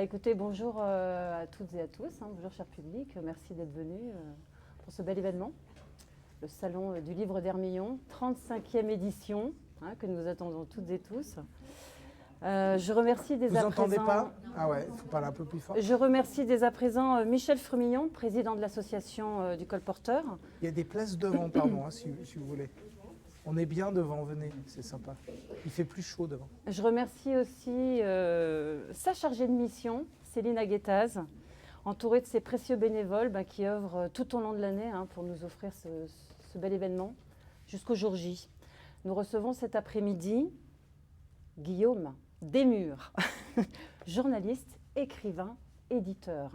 Écoutez, bonjour à toutes et à tous, bonjour cher public, merci d'être venus pour ce bel événement, le Salon du Livre d'Hermillon, 35e édition, que nous attendons toutes et tous. Je remercie dès à présent... Vous entendez pas? Ah ouais, il faut parler un peu plus fort. Je remercie dès à présent Michel Frumillon, président de l'association du colporteur. Il y a des places devant, pardon, si vous voulez. On est bien devant, venez, c'est sympa. Il fait plus chaud devant. Je remercie aussi sa chargée de mission, Céline Aguetaz, entourée de ses précieux bénévoles qui œuvrent tout au long de l'année pour nous offrir ce bel événement jusqu'au jour J. Nous recevons cet après-midi Guillaume Desmurs, journaliste, écrivain, éditeur.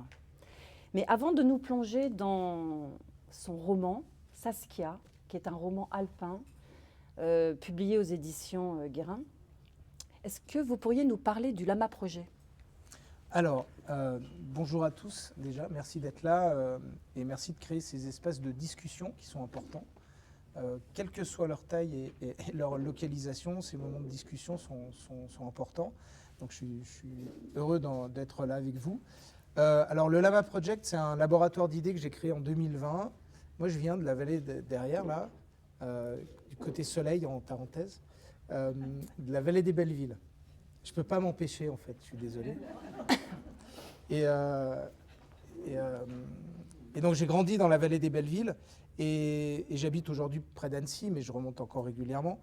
Mais avant de nous plonger dans son roman « Saskia », qui est un roman alpin, publié aux éditions Guérin. Est-ce que vous pourriez nous parler du Lama Projet ? Alors, bonjour à tous déjà, merci d'être là et merci de créer ces espaces de discussion qui sont importants. Quelle que soit leur taille et leur localisation, ces moments de discussion sont importants. Donc je suis heureux d'être là avec vous. Alors le Lama Project, c'est un laboratoire d'idées que j'ai créé en 2020. Moi je viens de la vallée derrière là, du côté soleil en parenthèse, de la vallée des Bellevilles. Je ne peux pas m'empêcher en fait, je suis désolé. Et donc j'ai grandi dans la vallée des Bellevilles et j'habite aujourd'hui près d'Annecy, mais je remonte encore régulièrement.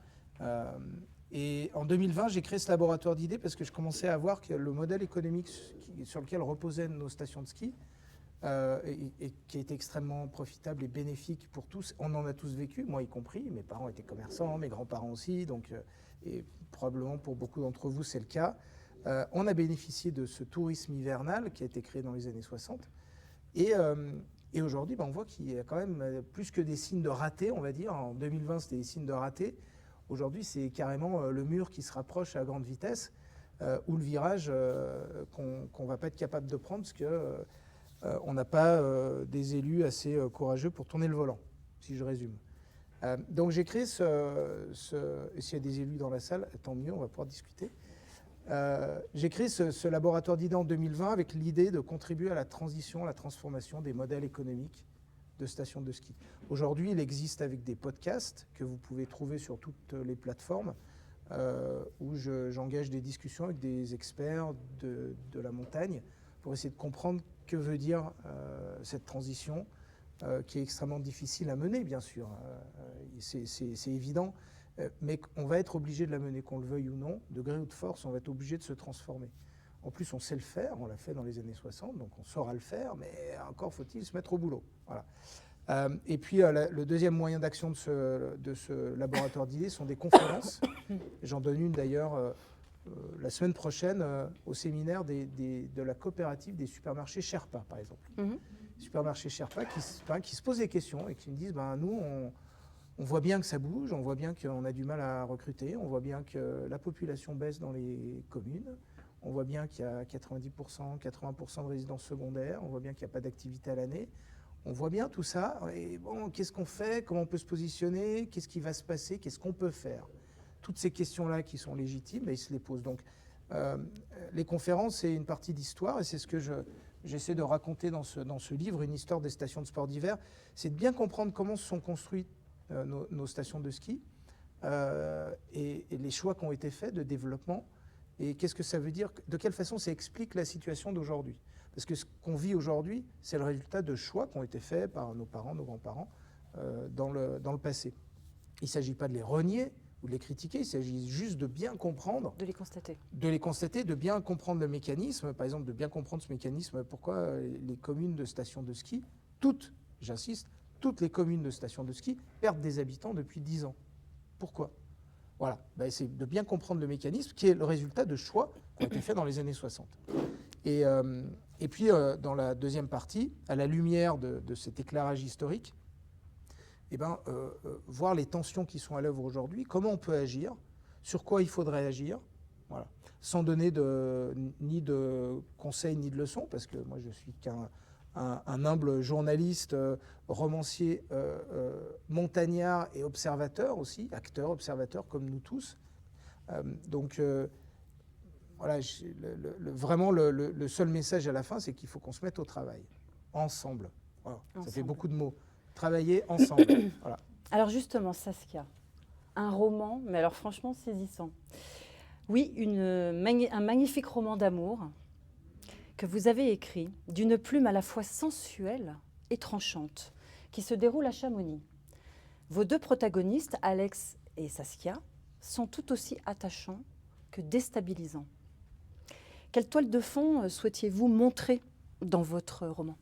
Et en 2020, j'ai créé ce laboratoire d'idées parce que je commençais à voir que le modèle économique sur lequel reposaient nos stations de ski, et qui était extrêmement profitable et bénéfique pour tous. On en a tous vécu, moi y compris. Mes parents étaient commerçants, mes grands-parents aussi, donc, et probablement pour beaucoup d'entre vous c'est le cas. On a bénéficié de ce tourisme hivernal qui a été créé dans les années 60. Et aujourd'hui, on voit qu'il y a quand même plus que des signes de raté, on va dire. En 2020, c'était des signes de raté. Aujourd'hui, c'est carrément le mur qui se rapproche à grande vitesse, ou le virage qu'on ne va pas être capable de prendre parce que on n'a pas des élus assez courageux pour tourner le volant, si je résume. Donc j'ai créé s'il y a des élus dans la salle, tant mieux, on va pouvoir discuter. J'ai créé ce laboratoire d'idées en 2020 avec l'idée de contribuer à la transition, à la transformation des modèles économiques de stations de ski. Aujourd'hui, il existe avec des podcasts que vous pouvez trouver sur toutes les plateformes où j'engage des discussions avec des experts de la montagne pour essayer de comprendre que veut dire cette transition qui est extrêmement difficile à mener, bien sûr. C'est évident, mais on va être obligé de la mener, qu'on le veuille ou non, de gré ou de force, on va être obligé de se transformer. En plus, on sait le faire, on l'a fait dans les années 60, donc on saura le faire, mais encore faut-il se mettre au boulot. Voilà. Et puis, le deuxième moyen d'action de ce laboratoire d'idées sont des conférences. J'en donne une d'ailleurs la semaine prochaine au séminaire de la coopérative des supermarchés Sherpa, par exemple. Supermarchés Sherpa qui se posent des questions et qui me disent nous, on voit bien que ça bouge, on voit bien qu'on a du mal à recruter, on voit bien que la population baisse dans les communes, on voit bien qu'il y a 90%, 80% de résidences secondaires, on voit bien qu'il n'y a pas d'activité à l'année. On voit bien tout ça. Et bon, qu'est-ce qu'on fait? Comment on peut se positionner? Qu'est-ce qui va se passer? Qu'est-ce qu'on peut faire? Toutes ces questions-là qui sont légitimes, ils se les posent. Donc, les conférences, c'est une partie d'histoire et c'est ce que j'essaie de raconter dans ce livre, Une histoire des stations de sport d'hiver. C'est de bien comprendre comment se sont construites nos stations de ski et les choix qui ont été faits de développement. Et qu'est-ce que ça veut dire? De quelle façon ça explique la situation d'aujourd'hui? Parce que ce qu'on vit aujourd'hui, c'est le résultat de choix qui ont été faits par nos parents, nos grands-parents dans le passé. Il ne s'agit pas de les renier ou de les critiquer, il s'agit juste de bien comprendre. De les constater. De les constater, de bien comprendre le mécanisme. Par exemple, de bien comprendre ce mécanisme, pourquoi les communes de stations de ski, j'insiste, toutes les communes de stations de ski perdent des habitants depuis 10 ans. Pourquoi? Voilà, c'est de bien comprendre le mécanisme qui est le résultat de choix qui ont été faits dans les années 60. Et puis, dans la deuxième partie, à la lumière de cet éclairage historique, voir les tensions qui sont à l'œuvre aujourd'hui, comment on peut agir, sur quoi il faudrait agir, voilà, sans donner ni de conseils ni de leçons, parce que moi je suis qu'un humble journaliste, romancier, montagnard et observateur aussi, acteur, observateur comme nous tous. Donc voilà, vraiment le seul message à la fin, c'est qu'il faut qu'on se mette au travail, ensemble. Voilà, ça fait beaucoup de mots. Travailler ensemble. Voilà. Alors justement, Saskia, un roman, mais alors franchement saisissant. Oui, un magnifique roman d'amour que vous avez écrit d'une plume à la fois sensuelle et tranchante, qui se déroule à Chamonix. Vos deux protagonistes, Alex et Saskia, sont tout aussi attachants que déstabilisants. Quelle toile de fond souhaitiez-vous montrer dans votre roman?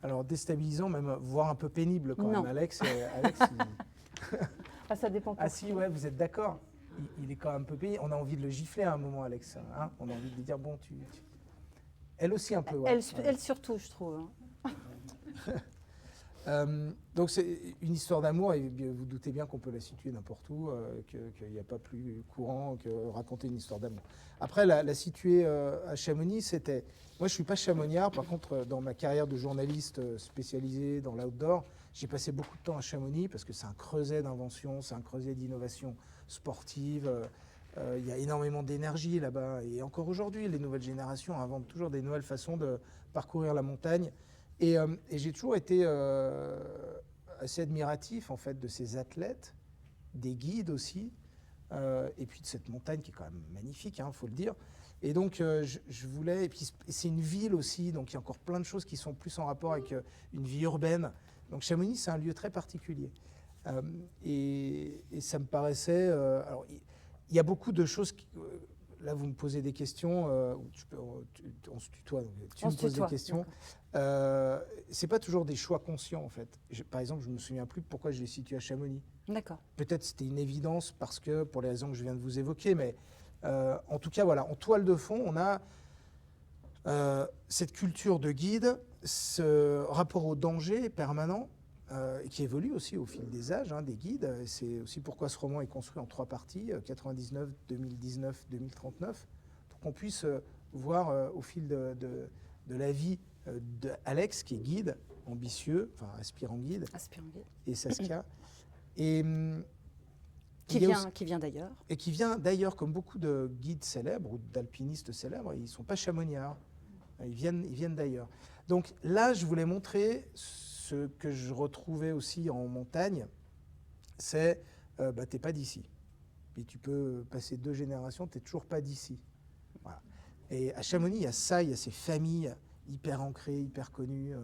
Alors déstabilisant, même voire un peu pénible quand même. Alex Ah, ça dépend. Ah si, ouais, vous êtes d'accord. Il est quand même un peu pénible. On a envie de le gifler à un moment, Alex. Hein, on a envie de lui dire, bon, Elle aussi un peu, ouais. Elle surtout, je trouve. Donc c'est une histoire d'amour, et vous doutez bien qu'on peut la situer n'importe où, qu'il n'y a pas plus courant que raconter une histoire d'amour. Après, la situer à Chamonix, c'était... Moi, je ne suis pas chamoniard. Par contre, dans ma carrière de journaliste spécialisé dans l'outdoor, j'ai passé beaucoup de temps à Chamonix parce que c'est un creuset d'invention, c'est un creuset d'innovation sportive. Il y a énormément d'énergie là-bas. Et encore aujourd'hui, les nouvelles générations inventent toujours des nouvelles façons de parcourir la montagne. Et j'ai toujours été assez admiratif en fait de ces athlètes, des guides aussi, et puis de cette montagne qui est quand même magnifique, hein, faut le dire. Et donc je voulais, et puis c'est une ville aussi, donc il y a encore plein de choses qui sont plus en rapport avec une vie urbaine. Donc Chamonix, c'est un lieu très particulier. Et ça me paraissait... alors il y a beaucoup de choses... Là, vous me posez des questions, on se tutoie, donc tu me poses des questions. C'est pas toujours des choix conscients, en fait. Par exemple, je ne me souviens plus pourquoi je l'ai situé à Chamonix. D'accord. Peut-être c'était une évidence parce que, pour les raisons que je viens de vous évoquer, mais en tout cas, voilà, en toile de fond, on a cette culture de guide, ce rapport au danger permanent, qui évolue aussi au fil des âges, hein, des guides. C'est aussi pourquoi ce roman est construit en 3 parties, 99, 2019, 2039, pour qu'on puisse voir au fil de la vie d'Alex, qui est guide, ambitieux, enfin aspirant guide, et Saskia. Et, qui vient d'ailleurs. Et qui vient d'ailleurs, comme beaucoup de guides célèbres ou d'alpinistes célèbres, ils ne sont pas chamoniards, ils viennent d'ailleurs. Donc là, je voulais montrer... Ce que je retrouvais aussi en montagne, c'est t'es pas d'ici. Et tu peux passer 2 générations, t'es toujours pas d'ici. Voilà. Et à Chamonix, il y a ça, il y a ces familles hyper ancrées, hyper connues.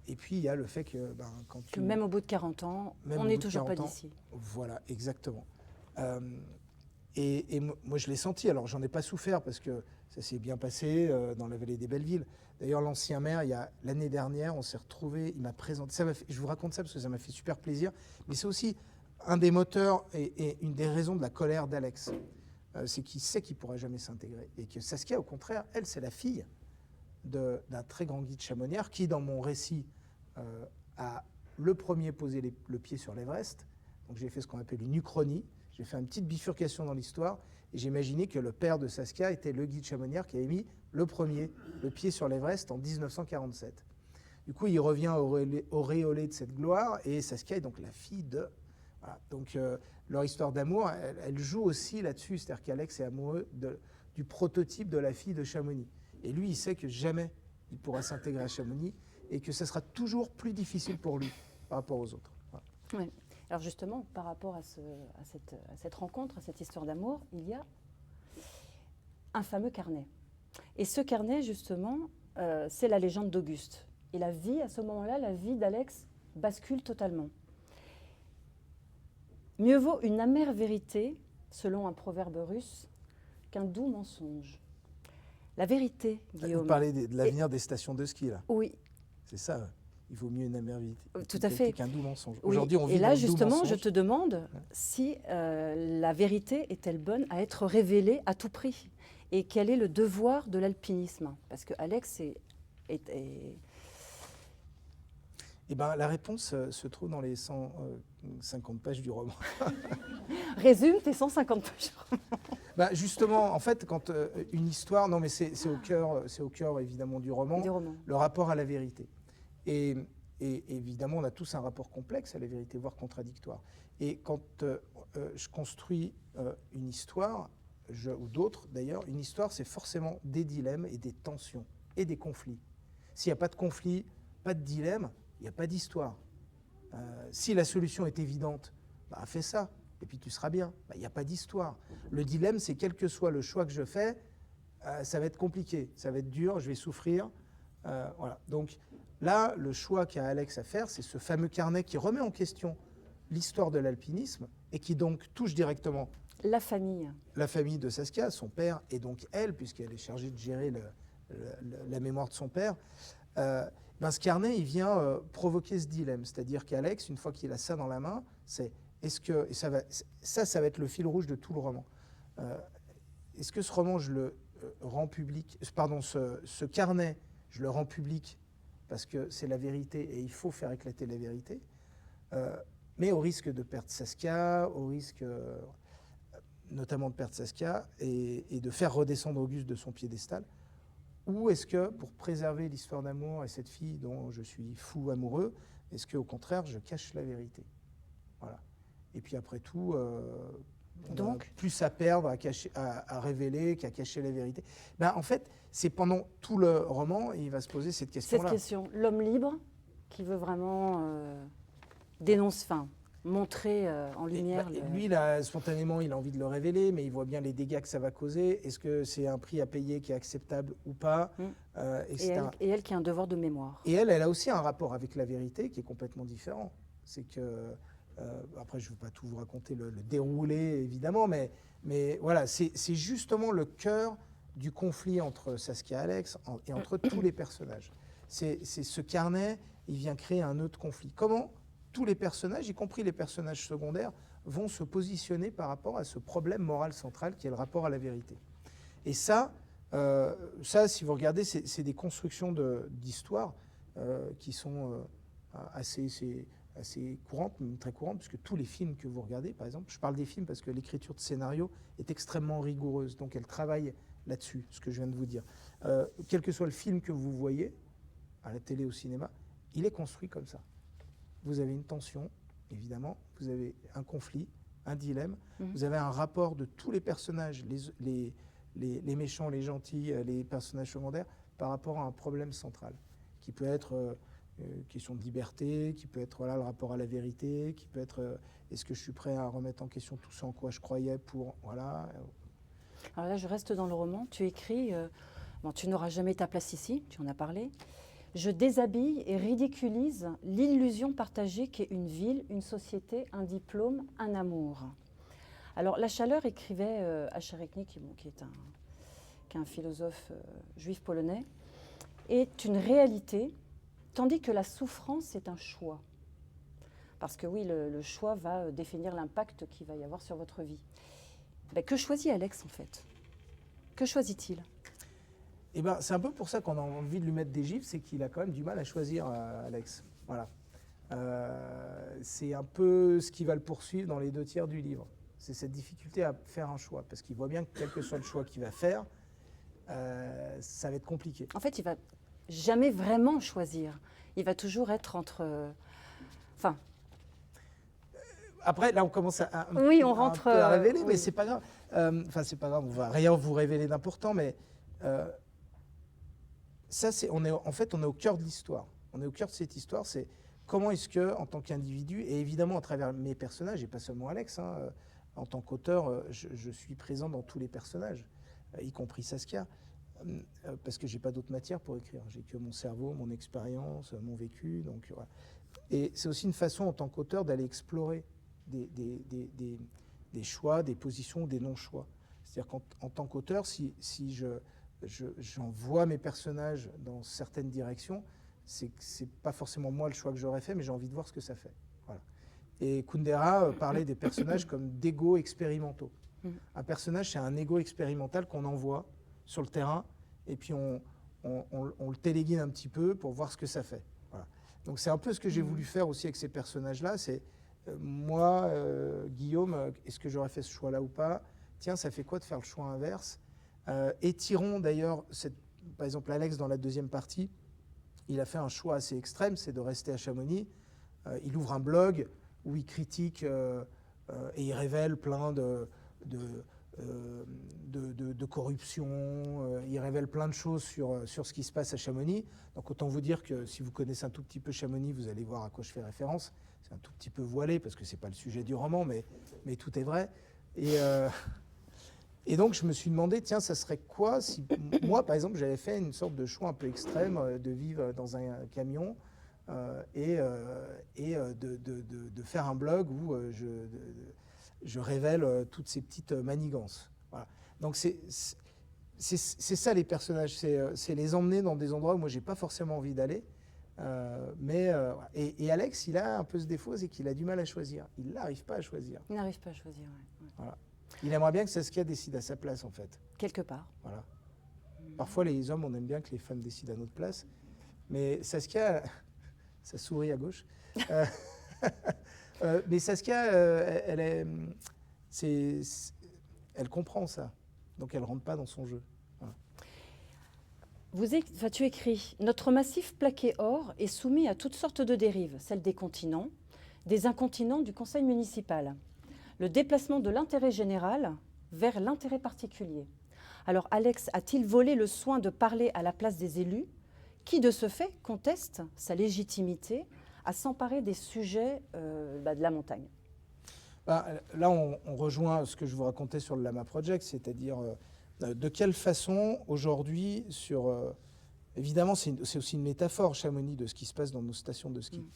Et puis il y a le fait que même au bout de 40 ans, on n'est toujours pas d'ici. Voilà, exactement. Et moi, je l'ai senti. Alors, j'en ai pas souffert parce que ça s'est bien passé dans la vallée des Belleville. D'ailleurs, l'ancien maire, l'année dernière, on s'est retrouvés, il m'a présenté. Je vous raconte ça parce que ça m'a fait super plaisir. Mais c'est aussi un des moteurs et une des raisons de la colère d'Alex. C'est qu'il sait qu'il ne pourra jamais s'intégrer. Et que Saskia, au contraire, elle, c'est la fille d'un très grand guide chamoniard qui, dans mon récit, a le premier posé le pied sur l'Everest. Donc, j'ai fait ce qu'on appelle une uchronie. J'ai fait une petite bifurcation dans l'histoire et j'ai imaginé que le père de Saskia était le guide chamoniard qui avait mis le pied sur l'Everest en 1947. Du coup, il revient auréolé de cette gloire et Saskia est donc la fille de... Voilà. Donc, leur histoire d'amour, elle joue aussi là-dessus. C'est-à-dire qu'Alex est amoureux du prototype de la fille de Chamonix. Et lui, il sait que jamais il pourra s'intégrer à Chamonix et que ça sera toujours plus difficile pour lui par rapport aux autres. Voilà. Oui. Alors justement, par rapport à cette rencontre, à cette histoire d'amour, il y a un fameux carnet. Et ce carnet, justement, c'est la légende d'Auguste. Et la vie, à ce moment-là, la vie d'Alex bascule totalement. Mieux vaut une amère vérité, selon un proverbe russe, qu'un doux mensonge. La vérité, Guillaume... Vous parlez de l'avenir des stations de ski, là. Oui. C'est ça. Il vaut mieux une amère vérité tout à fait qu'un doux mensonge. Oui. Aujourd'hui, on vit et là, dans justement, je te demande si la vérité est-elle bonne à être révélée à tout prix et quel est le devoir de l'alpinisme. Parce que Alex Eh ben, la réponse se trouve dans les 150 pages du roman. Résume tes 150 pages. Bah, justement, en fait, quand une histoire... Non, mais c'est au cœur, évidemment, du roman, le rapport à la vérité. Et évidemment, on a tous un rapport complexe à la vérité, voire contradictoire. Et quand je construis une histoire, ou d'autres d'ailleurs, une histoire, c'est forcément des dilemmes et des tensions et des conflits. S'il n'y a pas de conflit, pas de dilemme, il n'y a pas d'histoire. Si la solution est évidente, bah, fais ça, et puis tu seras bien. Bah, il n'y a pas d'histoire. Le dilemme, c'est quel que soit le choix que je fais, ça va être compliqué, ça va être dur, je vais souffrir. Voilà. Donc là, le choix qu'a Alex à faire, c'est ce fameux carnet qui remet en question l'histoire de l'alpinisme et qui donc touche directement la famille de Saskia, son père, et donc elle, puisqu'elle est chargée de gérer la mémoire de son père. Ce carnet, il vient provoquer ce dilemme. C'est-à-dire qu'Alex, une fois qu'il a ça dans la main, c'est est-ce que, et ça va être le fil rouge de tout le roman. Est-ce que ce roman, je le rends public, pardon, ce carnet, je le rends public parce que c'est la vérité et il faut faire éclater la vérité, mais au risque de perdre Saskia, au risque notamment de perdre Saskia et de faire redescendre Auguste de son piédestal. Ou est-ce que, pour préserver l'histoire d'amour et cette fille dont je suis fou amoureux, est-ce qu'au contraire, je cache la vérité? Voilà. Et puis après tout, on a plus à perdre, à révéler qu'à cacher la vérité. En fait, c'est pendant tout le roman, il va se poser cette question-là. Cette question, l'homme libre qui veut vraiment montrer en lumière. Lui, spontanément, il a envie de le révéler, mais il voit bien les dégâts que ça va causer. Est-ce que c'est un prix à payer qui est acceptable ou pas, et elle qui a un devoir de mémoire. Et elle a aussi un rapport avec la vérité qui est complètement différent. C'est que, après, je ne veux pas tout vous raconter le déroulé, évidemment, mais voilà, c'est justement le cœur du conflit entre Saskia et Alex et entre tous les personnages. C'est ce carnet, il vient créer un nœud de conflit. Comment tous les personnages, y compris les personnages secondaires, vont se positionner par rapport à ce problème moral central qui est le rapport à la vérité. Et ça, si vous regardez, c'est des constructions d'histoire qui sont assez courantes, même très courantes, puisque tous les films que vous regardez, par exemple, je parle des films parce que l'écriture de scénario est extrêmement rigoureuse, donc elle travaille là-dessus, ce que je viens de vous dire. Quel que soit le film que vous voyez, à la télé, au cinéma, il est construit comme ça. Vous avez une tension, évidemment, vous avez un conflit, un dilemme, vous avez un rapport de tous les personnages, les méchants, les gentils, les personnages secondaires, par rapport à un problème central, qui peut être question de liberté, qui peut être le rapport à la vérité, qui peut être est-ce que je suis prêt à remettre en question tout ce en quoi je croyais pour... Voilà. Alors là, je reste dans le roman, tu écris, tu n'auras jamais ta place ici, tu en as parlé. Je déshabille et ridiculise l'illusion partagée qu'est une ville, une société, un diplôme, un amour. Alors, La Chaleur écrivait Acharekni, qui est un philosophe juif polonais, est une réalité, tandis que la souffrance est un choix. Parce que oui, le choix va définir l'impact qu'il va y avoir sur votre vie. Que choisit Alex, en fait? Que choisit-il? C'est un peu pour ça qu'on a envie de lui mettre des gifles, c'est qu'il a quand même du mal à choisir, Alex. Voilà. C'est un peu ce qui va le poursuivre dans les 2/3 du livre. C'est cette difficulté à faire un choix, parce qu'il voit bien que quel que soit le choix qu'il va faire, ça va être compliqué. En fait, il va jamais vraiment choisir. Il va toujours être entre... Après, là, on commence à révéler, mais c'est pas grave. C'est pas grave, on va rien vous révéler d'important, mais... on est au cœur de l'histoire. On est au cœur de cette histoire, c'est comment est-ce que, en tant qu'individu, et évidemment à travers mes personnages, et pas seulement Alex, en tant qu'auteur, je suis présent dans tous les personnages, y compris Saskia, parce que j'ai pas d'autre matière pour écrire. J'ai que mon cerveau, mon expérience, mon vécu. Donc, voilà. Et c'est aussi une façon, en tant qu'auteur, d'aller explorer des choix, des positions, des non-choix. C'est-à-dire qu'en tant qu'auteur, si j'envoie mes personnages dans certaines directions, c'est pas forcément moi le choix que j'aurais fait, mais j'ai envie de voir ce que ça fait. Voilà. Et Kundera parlait des personnages comme d'égos expérimentaux. Un personnage, c'est un égo expérimental qu'on envoie sur le terrain, et puis on le téléguide un petit peu pour voir ce que ça fait. Voilà. Donc c'est un peu ce que j'ai voulu faire aussi avec ces personnages-là. C'est moi, Guillaume, est-ce que j'aurais fait ce choix-là ou pas? Tiens, ça fait quoi de faire le choix inverse? Étirons d'ailleurs, par exemple Alex dans la deuxième partie, il a fait un choix assez extrême, c'est de rester à Chamonix. Il ouvre un blog où il critique et il révèle plein de corruption. Il révèle plein de choses sur ce qui se passe à Chamonix. Donc autant vous dire que si vous connaissez un tout petit peu Chamonix, vous allez voir à quoi je fais référence. C'est un tout petit peu voilé parce que ce n'est pas le sujet du roman, mais tout est vrai. Et donc je me suis demandé, tiens, ça serait quoi si moi, par exemple, j'avais fait une sorte de choix un peu extrême de vivre dans un camion et de faire un blog où je révèle toutes ces petites manigances. Voilà. Donc c'est ça les personnages, c'est les emmener dans des endroits où moi j'ai pas forcément envie d'aller. Et Alex, il a un peu ce défaut, c'est qu'il a du mal à choisir. Il n'arrive pas à choisir. Il n'arrive pas à choisir, ouais. Voilà. Il aimerait bien que Saskia décide à sa place, en fait. Quelque part. Voilà. Parfois, les hommes, on aime bien que les femmes décident à notre place. Mais Saskia, ça sourit à gauche. Mais Saskia, elle comprend ça. Donc, elle ne rentre pas dans son jeu. Voilà. Tu écris « Notre massif plaqué or est soumis à toutes sortes de dérives, celles des continents, des incontinents du conseil municipal. Le déplacement de l'intérêt général vers l'intérêt particulier. Alors Alex a-t-il volé le soin de parler à la place des élus, qui de ce fait contestent sa légitimité à s'emparer des sujets de la montagne ?» Là, on rejoint ce que je vous racontais sur le Lama Project, c'est-à-dire de quelle façon aujourd'hui, évidemment c'est aussi une métaphore, Chamonix, de ce qui se passe dans nos stations de ski.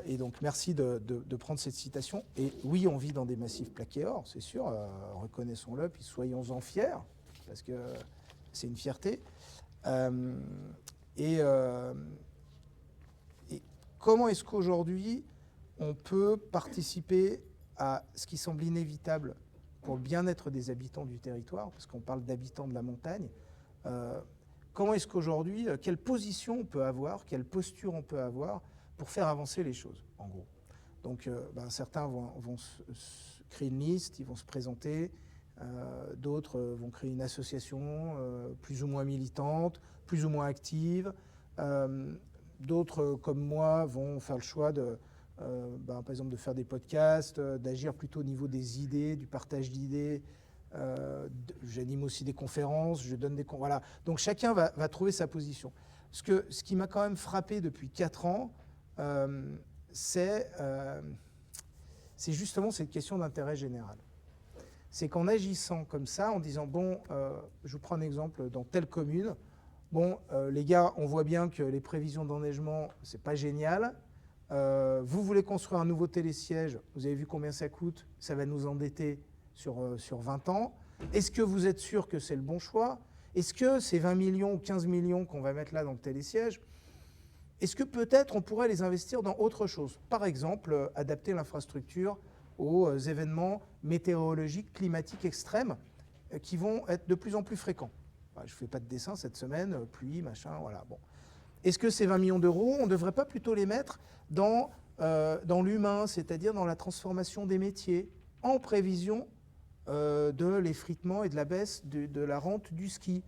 Et donc merci de prendre cette citation. Et oui, on vit dans des massifs plaqués or, c'est sûr, reconnaissons-le, puis soyons-en fiers, parce que c'est une fierté. Et comment est-ce qu'aujourd'hui on peut participer à ce qui semble inévitable pour le bien-être des habitants du territoire, parce qu'on parle d'habitants de la montagne. Comment est-ce qu'aujourd'hui, quelle position on peut avoir, quelle posture on peut avoir pour faire avancer les choses, en gros. Donc certains vont créer une liste, ils vont se présenter, d'autres vont créer une association plus ou moins militante, plus ou moins active, d'autres, comme moi, vont faire le choix par exemple de faire des podcasts, d'agir plutôt au niveau des idées, du partage d'idées. J'anime aussi des conférences, je donne des... Voilà. Donc chacun va trouver sa position. Ce qui m'a quand même frappé depuis 4 ans, c'est justement cette question d'intérêt général. C'est qu'en agissant comme ça, en disant, je vous prends un exemple, dans telle commune, les gars, on voit bien que les prévisions d'enneigement, c'est pas génial. Vous voulez construire un nouveau télésiège, vous avez vu combien ça coûte, ça va nous endetter sur 20 ans. Est-ce que vous êtes sûr que c'est le bon choix? Est-ce que ces 20 millions ou 15 millions qu'on va mettre là dans le télésiège, est-ce que peut-être on pourrait les investir dans autre chose? Par exemple, adapter l'infrastructure aux événements météorologiques, climatiques extrêmes qui vont être de plus en plus fréquents. Je ne fais pas de dessin cette semaine, pluie, machin, voilà. Bon. Est-ce que ces 20 millions d'euros, on ne devrait pas plutôt les mettre dans l'humain, c'est-à-dire dans la transformation des métiers, en prévision de l'effritement et de la baisse de la rente du ski?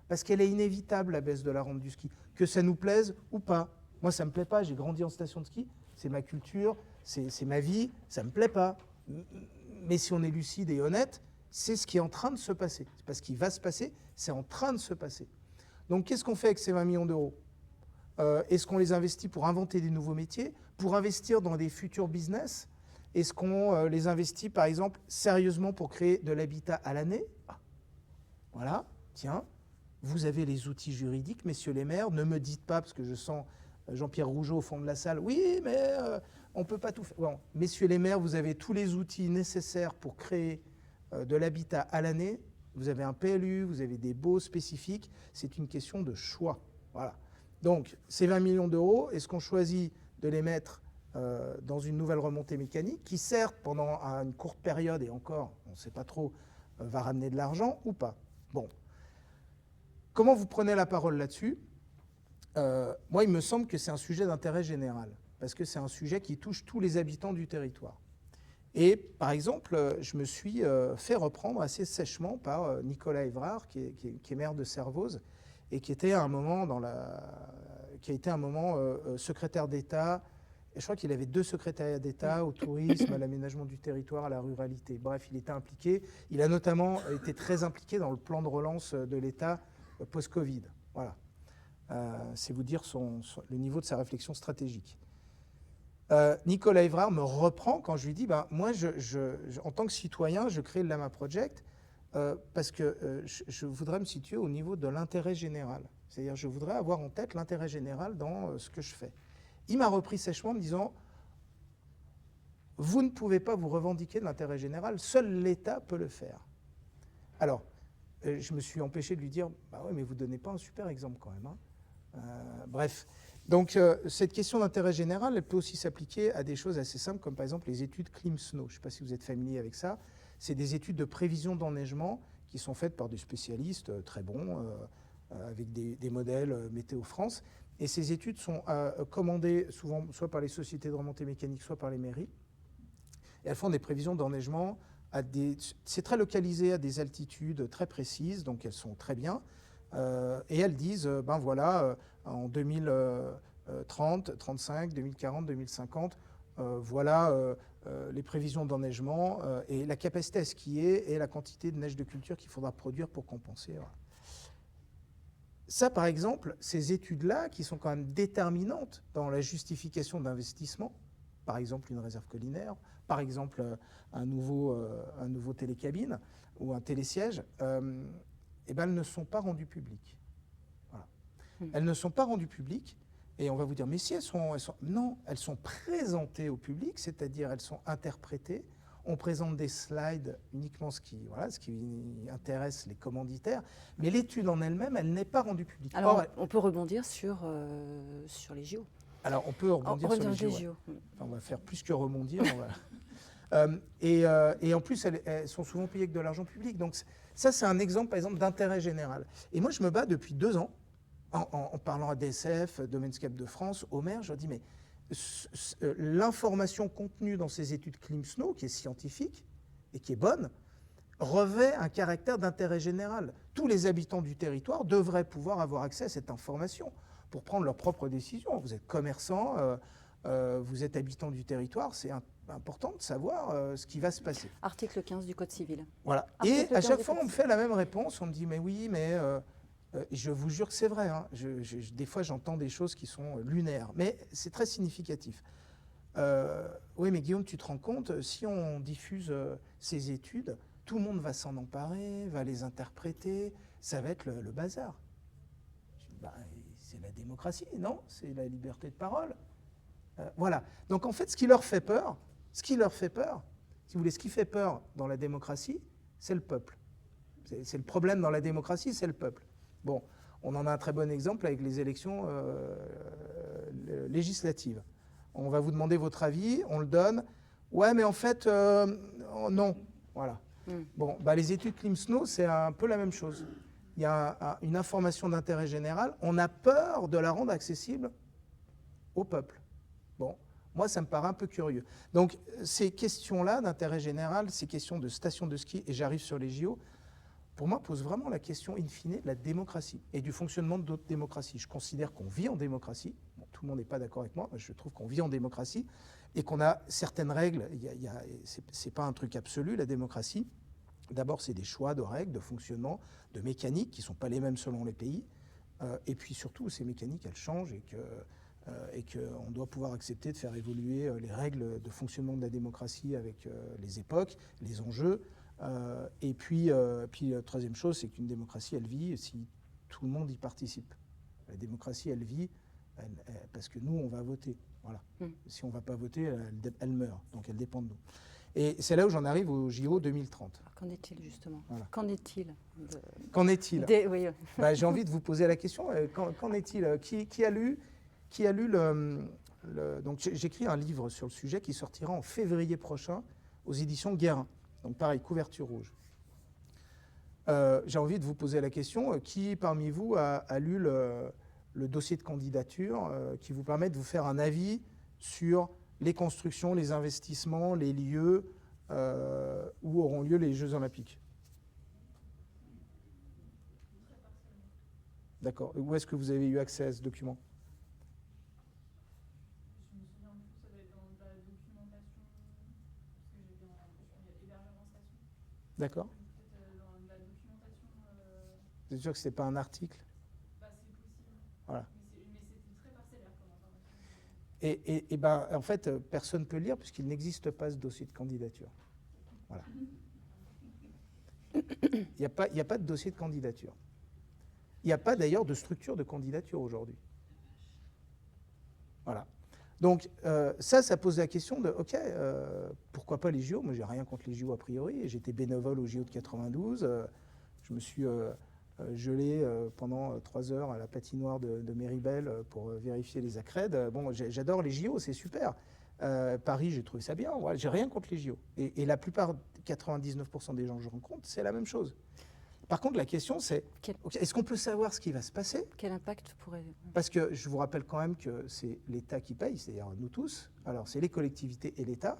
Parce qu'elle est inévitable, la baisse de la rente du ski, que ça nous plaise ou pas. Moi, ça ne me plaît pas, j'ai grandi en station de ski, c'est ma culture, c'est ma vie, ça ne me plaît pas. Mais si on est lucide et honnête, c'est ce qui est en train de se passer. C'est pas ce qui va se passer, c'est en train de se passer. Donc qu'est-ce qu'on fait avec ces 20 millions d'euros? Est-ce qu'on les investit pour inventer des nouveaux métiers, pour investir dans des futurs business? Est-ce qu'on les investit, par exemple, sérieusement pour créer de l'habitat à l'année? Voilà, tiens, vous avez les outils juridiques, messieurs les maires. Ne me dites pas, parce que je sens Jean-Pierre Rougeau au fond de la salle, oui, mais on ne peut pas tout faire. Bon, messieurs les maires, vous avez tous les outils nécessaires pour créer de l'habitat à l'année. Vous avez un PLU, vous avez des baux spécifiques. C'est une question de choix. Voilà. Donc, ces 20 millions d'euros, est-ce qu'on choisit de les mettre dans une nouvelle remontée mécanique qui, certes, pendant une courte période, et encore, on ne sait pas trop, va ramener de l'argent ou pas? Bon. Comment vous prenez la parole là-dessus? Moi, il me semble que c'est un sujet d'intérêt général, parce que c'est un sujet qui touche tous les habitants du territoire. Et, par exemple, je me suis fait reprendre assez sèchement par Nicolas Évrard, qui est maire de Servoz, et qui était à un moment, secrétaire d'État je crois qu'il avait 2 secrétariats d'État au tourisme, à l'aménagement du territoire, à la ruralité. Bref, il était impliqué. Il a notamment été très impliqué dans le plan de relance de l'État post-Covid. Voilà. C'est vous dire le niveau de sa réflexion stratégique. Nicolas Évrard me reprend quand je lui dis moi, en tant que citoyen, je crée le Lama Project parce que je voudrais me situer au niveau de l'intérêt général. C'est-à-dire, je voudrais avoir en tête l'intérêt général dans ce que je fais. Il m'a repris sèchement en me disant « Vous ne pouvez pas vous revendiquer de l'intérêt général, seul l'État peut le faire. » Alors, je me suis empêché de lui dire « Bah oui, mais vous ne donnez pas un super exemple quand même. Hein. » Bref, donc cette question d'intérêt général, elle peut aussi s'appliquer à des choses assez simples, comme par exemple les études ClimSnow. Je ne sais pas si vous êtes familier avec ça. C'est des études de prévision d'enneigement qui sont faites par des spécialistes très bons, avec des modèles Météo France. Et ces études sont commandées souvent soit par les sociétés de remontée mécanique, soit par les mairies. Et elles font des prévisions d'enneigement. C'est très localisé à des altitudes très précises, donc elles sont très bien. Et elles disent, en 2030, 35, 2040, 2050, voilà les prévisions d'enneigement et la capacité à skier et la quantité de neige de culture qu'il faudra produire pour compenser. Voilà. Ça, par exemple, ces études-là, qui sont quand même déterminantes dans la justification d'investissement, par exemple une réserve collinaire, par exemple un nouveau télécabine ou un télésiège, elles ne sont pas rendues publiques. Voilà. Elles ne sont pas rendues publiques, et on va vous dire, mais si non, elles sont présentées au public, c'est-à-dire elles sont interprétées. On présente des slides, uniquement ce qui intéresse les commanditaires, mais l'étude en elle-même, elle n'est pas rendue publique. Alors, on peut rebondir sur les JO. Alors, on peut rebondir sur les JO. Ouais. Enfin, on va faire plus que rebondir. Et en plus, elles sont souvent payées avec de l'argent public. Donc, ça, c'est un exemple, par exemple, d'intérêt général. Et moi, je me bats depuis 2 ans, en parlant à DSF, Domaine-Scape de France, au maire, je leur dis, mais l'information contenue dans ces études ClimSnow, qui est scientifique et qui est bonne, revêt un caractère d'intérêt général. Tous les habitants du territoire devraient pouvoir avoir accès à cette information pour prendre leurs propres décisions. Vous êtes commerçant, vous êtes habitant du territoire, c'est important de savoir ce qui va se passer. Article 15 du Code civil. Voilà. Et à chaque fois, on me fait la même réponse. On me dit, mais oui, mais je vous jure que c'est vrai. Hein. Des fois, j'entends des choses qui sont lunaires, mais c'est très significatif. Oui, mais Guillaume, tu te rends compte, si on diffuse ces études, tout le monde va s'en emparer, va les interpréter, ça va être le bazar. C'est la démocratie, non? C'est la liberté de parole. Voilà. Donc en fait, ce qui leur fait peur, si vous voulez, ce qui fait peur dans la démocratie, c'est le peuple. C'est le problème dans la démocratie, c'est le peuple. Bon, on en a un très bon exemple avec les élections législatives. On va vous demander votre avis, on le donne. Ouais, mais en fait, non. Voilà. Bon, les études ClimSnow, c'est un peu la même chose. Il y a une information d'intérêt général. On a peur de la rendre accessible au peuple. Bon, moi, ça me paraît un peu curieux. Donc, ces questions-là d'intérêt général, ces questions de stations de ski, et j'arrive sur les JO, pour moi, posent vraiment la question, in fine, de la démocratie et du fonctionnement d'autres démocraties. Je considère qu'on vit en démocratie. Bon, tout le monde n'est pas d'accord avec moi. Je trouve qu'on vit en démocratie et qu'on a certaines règles. Ce n'est pas un truc absolu, la démocratie. D'abord, c'est des choix de règles, de fonctionnement, de mécaniques qui ne sont pas les mêmes selon les pays. Et puis surtout, ces mécaniques, elles changent et qu'on doit pouvoir accepter de faire évoluer les règles de fonctionnement de la démocratie avec les époques, les enjeux. Et puis la troisième chose, c'est qu'une démocratie, elle vit si tout le monde y participe. La démocratie, elle vit parce que nous, on va voter. Voilà. Si on ne va pas voter, elle meurt. Donc elle dépend de nous. Et c'est là où j'en arrive au JO 2030. Alors, qu'en est-il justement? Voilà. Qu'en est-il Qu'en est-il? Oui. J'ai envie de vous poser la question. Qu'en est-il? Qui a lu donc j'écris un livre sur le sujet qui sortira en février prochain aux éditions Guérin. Donc pareil, couverture rouge. J'ai envie de vous poser la question, qui parmi vous a lu le dossier de candidature qui vous permet de vous faire un avis sur les constructions, les investissements, les lieux où auront lieu les Jeux Olympiques? D'accord. Où est-ce que vous avez eu accès à ce document? D'accord. C'est sûr que ce n'est pas un article. Voilà. Et ben, en fait, personne ne peut le lire puisqu'il n'existe pas ce dossier de candidature. Voilà. Il n'y a pas de dossier de candidature. Il n'y a pas d'ailleurs de structure de candidature aujourd'hui. Voilà. Donc ça pose la question de, ok, pourquoi pas les JO? Moi, j'ai rien contre les JO a priori. J'étais bénévole aux JO de 92. Je me suis gelé pendant 3 heures à la patinoire de Méribel pour vérifier les accrèdes. Bon, j'adore les JO, c'est super. Paris, j'ai trouvé ça bien. Voilà, j'ai rien contre les JO. Et la plupart, 99% des gens que je rencontre, c'est la même chose. Par contre, la question, c'est est-ce qu'on peut savoir ce qui va se passer? Quel impact pourrait... Parce que je vous rappelle quand même que c'est l'État qui paye, c'est-à-dire nous tous. Alors, c'est les collectivités et l'État.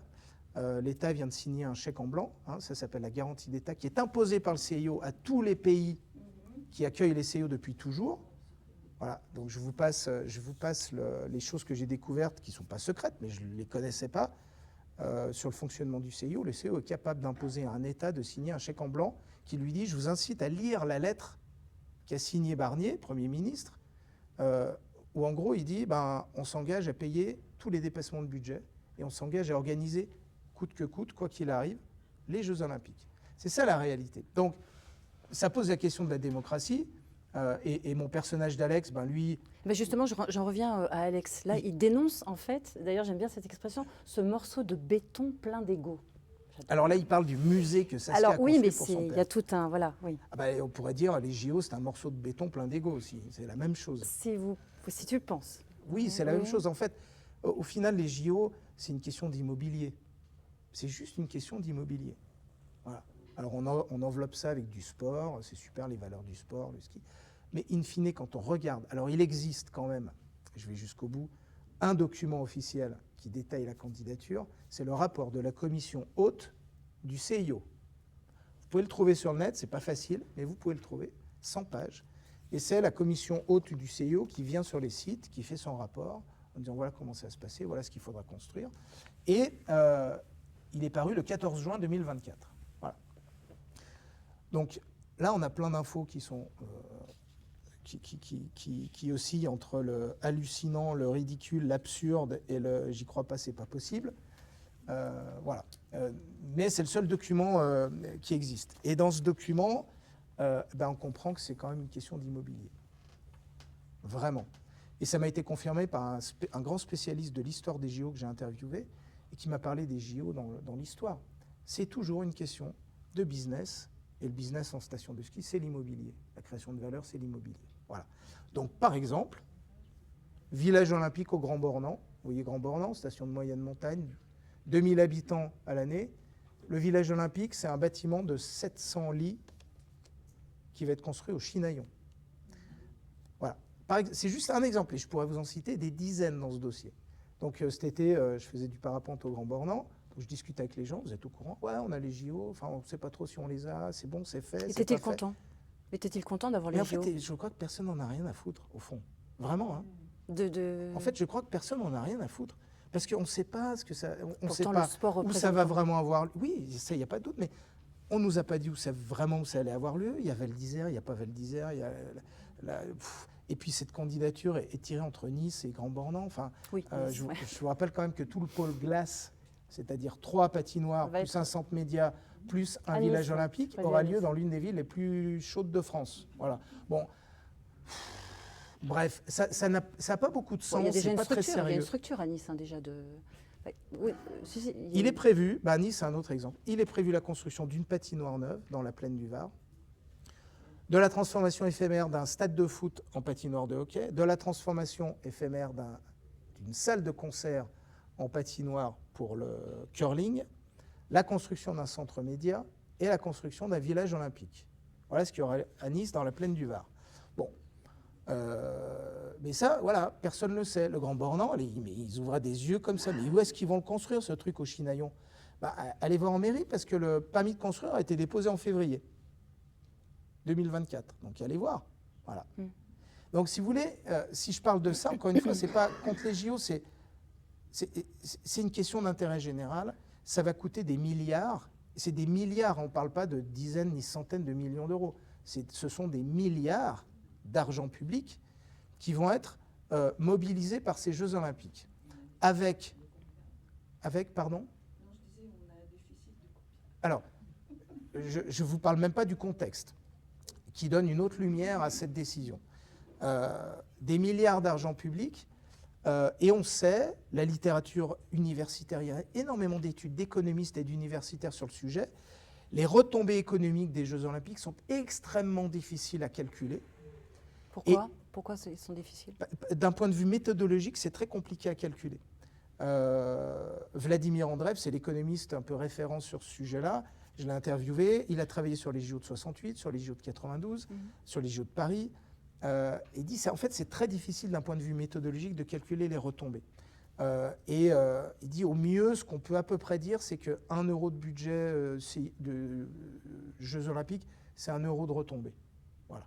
L'État vient de signer un chèque en blanc, hein, ça s'appelle la garantie d'État, qui est imposée par le CIO à tous les pays qui accueillent les CIO depuis toujours. Voilà, donc je vous passe les choses que j'ai découvertes, qui ne sont pas secrètes, mais je ne les connaissais pas, sur le fonctionnement du CIO. Le CIO est capable d'imposer à un État de signer un chèque en blanc qui lui dit « Je vous incite à lire la lettre qu'a signée Barnier, Premier ministre, où en gros il dit on s'engage à payer tous les dépassements de budget et on s'engage à organiser coûte que coûte, quoi qu'il arrive, les Jeux Olympiques. » C'est ça la réalité. Donc ça pose la question de la démocratie. Et mon personnage d'Alex, lui... Mais justement, j'en reviens à Alex. Là, il dénonce, en fait, d'ailleurs j'aime bien cette expression, ce morceau de béton plein d'ego. Alors là, il parle du musée que Saskia a oui, construit mais pour son père. il y a tout un... Voilà, oui. On pourrait dire, les JO, c'est un morceau de béton plein d'ego aussi. C'est la même chose. Si tu le penses. Oui, c'est la même chose. En fait, au final, les JO, c'est une question d'immobilier. C'est juste une question d'immobilier. Voilà. Alors on enveloppe ça avec du sport, c'est super les valeurs du sport, le ski. Mais in fine, quand on regarde, alors il existe quand même, je vais jusqu'au bout, un document officiel qui détaille la candidature, c'est le rapport de la commission haute du CIO. Vous pouvez le trouver sur le net, c'est pas facile, mais vous pouvez le trouver, 100 pages. Et c'est la commission haute du CIO qui vient sur les sites, qui fait son rapport, en disant voilà comment ça va se passer, voilà ce qu'il faudra construire. Et il est paru le 14 juin 2024. Voilà. Donc là, on a plein d'infos qui sont... qui oscille entre le hallucinant, le ridicule, l'absurde et le j'y crois pas, c'est pas possible. Voilà. Mais c'est le seul document qui existe. Et dans ce document, on comprend que c'est quand même une question d'immobilier. Vraiment. Et ça m'a été confirmé par un grand spécialiste de l'histoire des JO que j'ai interviewé et qui m'a parlé des JO dans l'histoire. C'est toujours une question de business. Et le business en station de ski, c'est l'immobilier. La création de valeur, c'est l'immobilier. Voilà. Donc, par exemple, village olympique au Grand Bornand. Vous voyez Grand Bornand, station de moyenne montagne, 2000 habitants à l'année. Le village olympique, c'est un bâtiment de 700 lits qui va être construit au Chinaillon. Voilà. C'est juste un exemple, et je pourrais vous en citer des dizaines dans ce dossier. Donc, cet été, je faisais du parapente au Grand Bornand. Je discute avec les gens, vous êtes au courant? Ouais, on a les JO, enfin, on ne sait pas trop si on les a, c'est bon, c'est fait. Était-il content? Était-il content d'avoir les JO? En fait, je crois que personne n'en a rien à foutre, au fond. Vraiment. Hein. En fait, je crois que personne n'en a rien à foutre. Parce qu'on ne sait pas ce que ça. On ne sait pas où ça va vraiment avoir lieu. Oui, ça, il n'y a pas de doute, mais on ne nous a pas dit où ça allait avoir lieu. Il y a Val d'Isère, il n'y a pas Val d'Isère, il y a et puis cette candidature est tirée entre Nice et Grand Bornand. Enfin, oui, je vous rappelle quand même que tout le pôle glace, c'est-à-dire 3 patinoires, plus un centre média, plus un village olympique, aura lieu dans l'une des villes les plus chaudes de France. Voilà. Bon, bref, ça n'a pas beaucoup de sens, c'est pas très sérieux. Il y a une structure à Nice, déjà de... Oui, il est prévu, Nice c'est un autre exemple, il est prévu la construction d'une patinoire neuve dans la plaine du Var, de la transformation éphémère d'un stade de foot en patinoire de hockey, de la transformation éphémère d'une salle de concert en patinoire pour le curling, la construction d'un centre média et la construction d'un village olympique. Voilà ce qu'il y aura à Nice dans la plaine du Var. Bon, mais ça, voilà, personne ne le sait. Le Grand Bornand, ils ouvraient des yeux comme ça. Mais où est-ce qu'ils vont le construire, ce truc au Chinaillon? Allez voir en mairie, parce que le permis de construire a été déposé en février 2024. Donc allez voir. Voilà. Donc si vous voulez, si je parle de ça, encore une fois, c'est pas contre les JO, c'est une question d'intérêt général. Ça va coûter des milliards c'est des milliards, on ne parle pas de dizaines ni centaines de millions d'euros. Ce sont des milliards d'argent public qui vont être mobilisés par ces Jeux Olympiques. Avec pardon ? Alors, je ne vous parle même pas du contexte, qui donne une autre lumière à cette décision. Des milliards d'argent public, et on sait, la littérature universitaire, il y a énormément d'études d'économistes et d'universitaires sur le sujet, les retombées économiques des Jeux Olympiques sont extrêmement difficiles à calculer. Pourquoi ? Pourquoi ils sont difficiles ? D'un point de vue méthodologique, c'est très compliqué à calculer. Vladimir Andreev, c'est l'économiste un peu référent sur ce sujet-là. Je l'ai interviewé. Il a travaillé sur les JO de 68, sur les JO de 92, sur les JO de Paris. Il dit en fait, c'est très difficile d'un point de vue méthodologique de calculer les retombées. Il dit au mieux, ce qu'on peut à peu près dire, c'est que 1 euro de budget de Jeux Olympiques, c'est 1 euro de retombée. Voilà.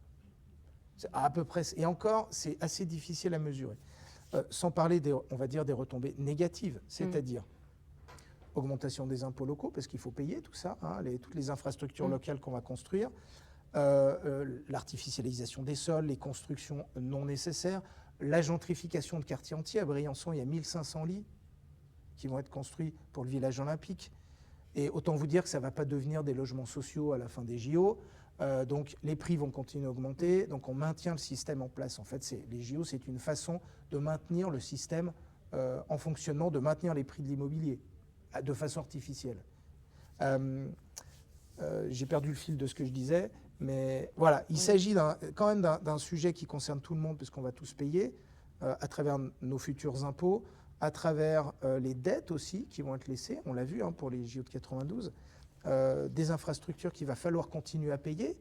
À peu près. Et encore, c'est assez difficile à mesurer. Sans parler, on va dire, des retombées négatives, c'est-à-dire augmentation des impôts locaux, parce qu'il faut payer tout ça, hein, toutes les infrastructures locales qu'on va construire, l'artificialisation des sols, les constructions non nécessaires, la gentrification de quartiers entiers. À Briançon, il y a 1500 lits qui vont être construits pour le village olympique. Et autant vous dire que ça ne va pas devenir des logements sociaux à la fin des JO. Donc les prix vont continuer à augmenter, donc on maintient le système en place. En fait, les JO, c'est une façon de maintenir le système en fonctionnement, de maintenir les prix de l'immobilier de façon artificielle. J'ai perdu le fil de ce que je disais, mais voilà, il s'agit quand même d'un sujet qui concerne tout le monde, puisqu'on va tous payer à travers nos futurs impôts, à travers les dettes aussi qui vont être laissées, on l'a vu pour les JO de 92, des infrastructures qu'il va falloir continuer à payer.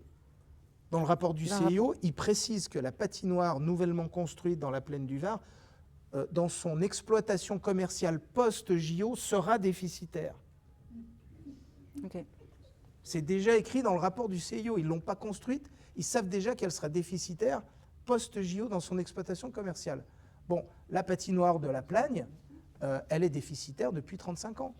Dans le rapport du CIO, il précise que la patinoire nouvellement construite dans la plaine du Var, dans son exploitation commerciale post-JO, sera déficitaire. Okay. C'est déjà écrit dans le rapport du CIO. Ils ne l'ont pas construite, ils savent déjà qu'elle sera déficitaire post-JO dans son exploitation commerciale. Bon, la patinoire de la Plagne, elle est déficitaire depuis 35 ans.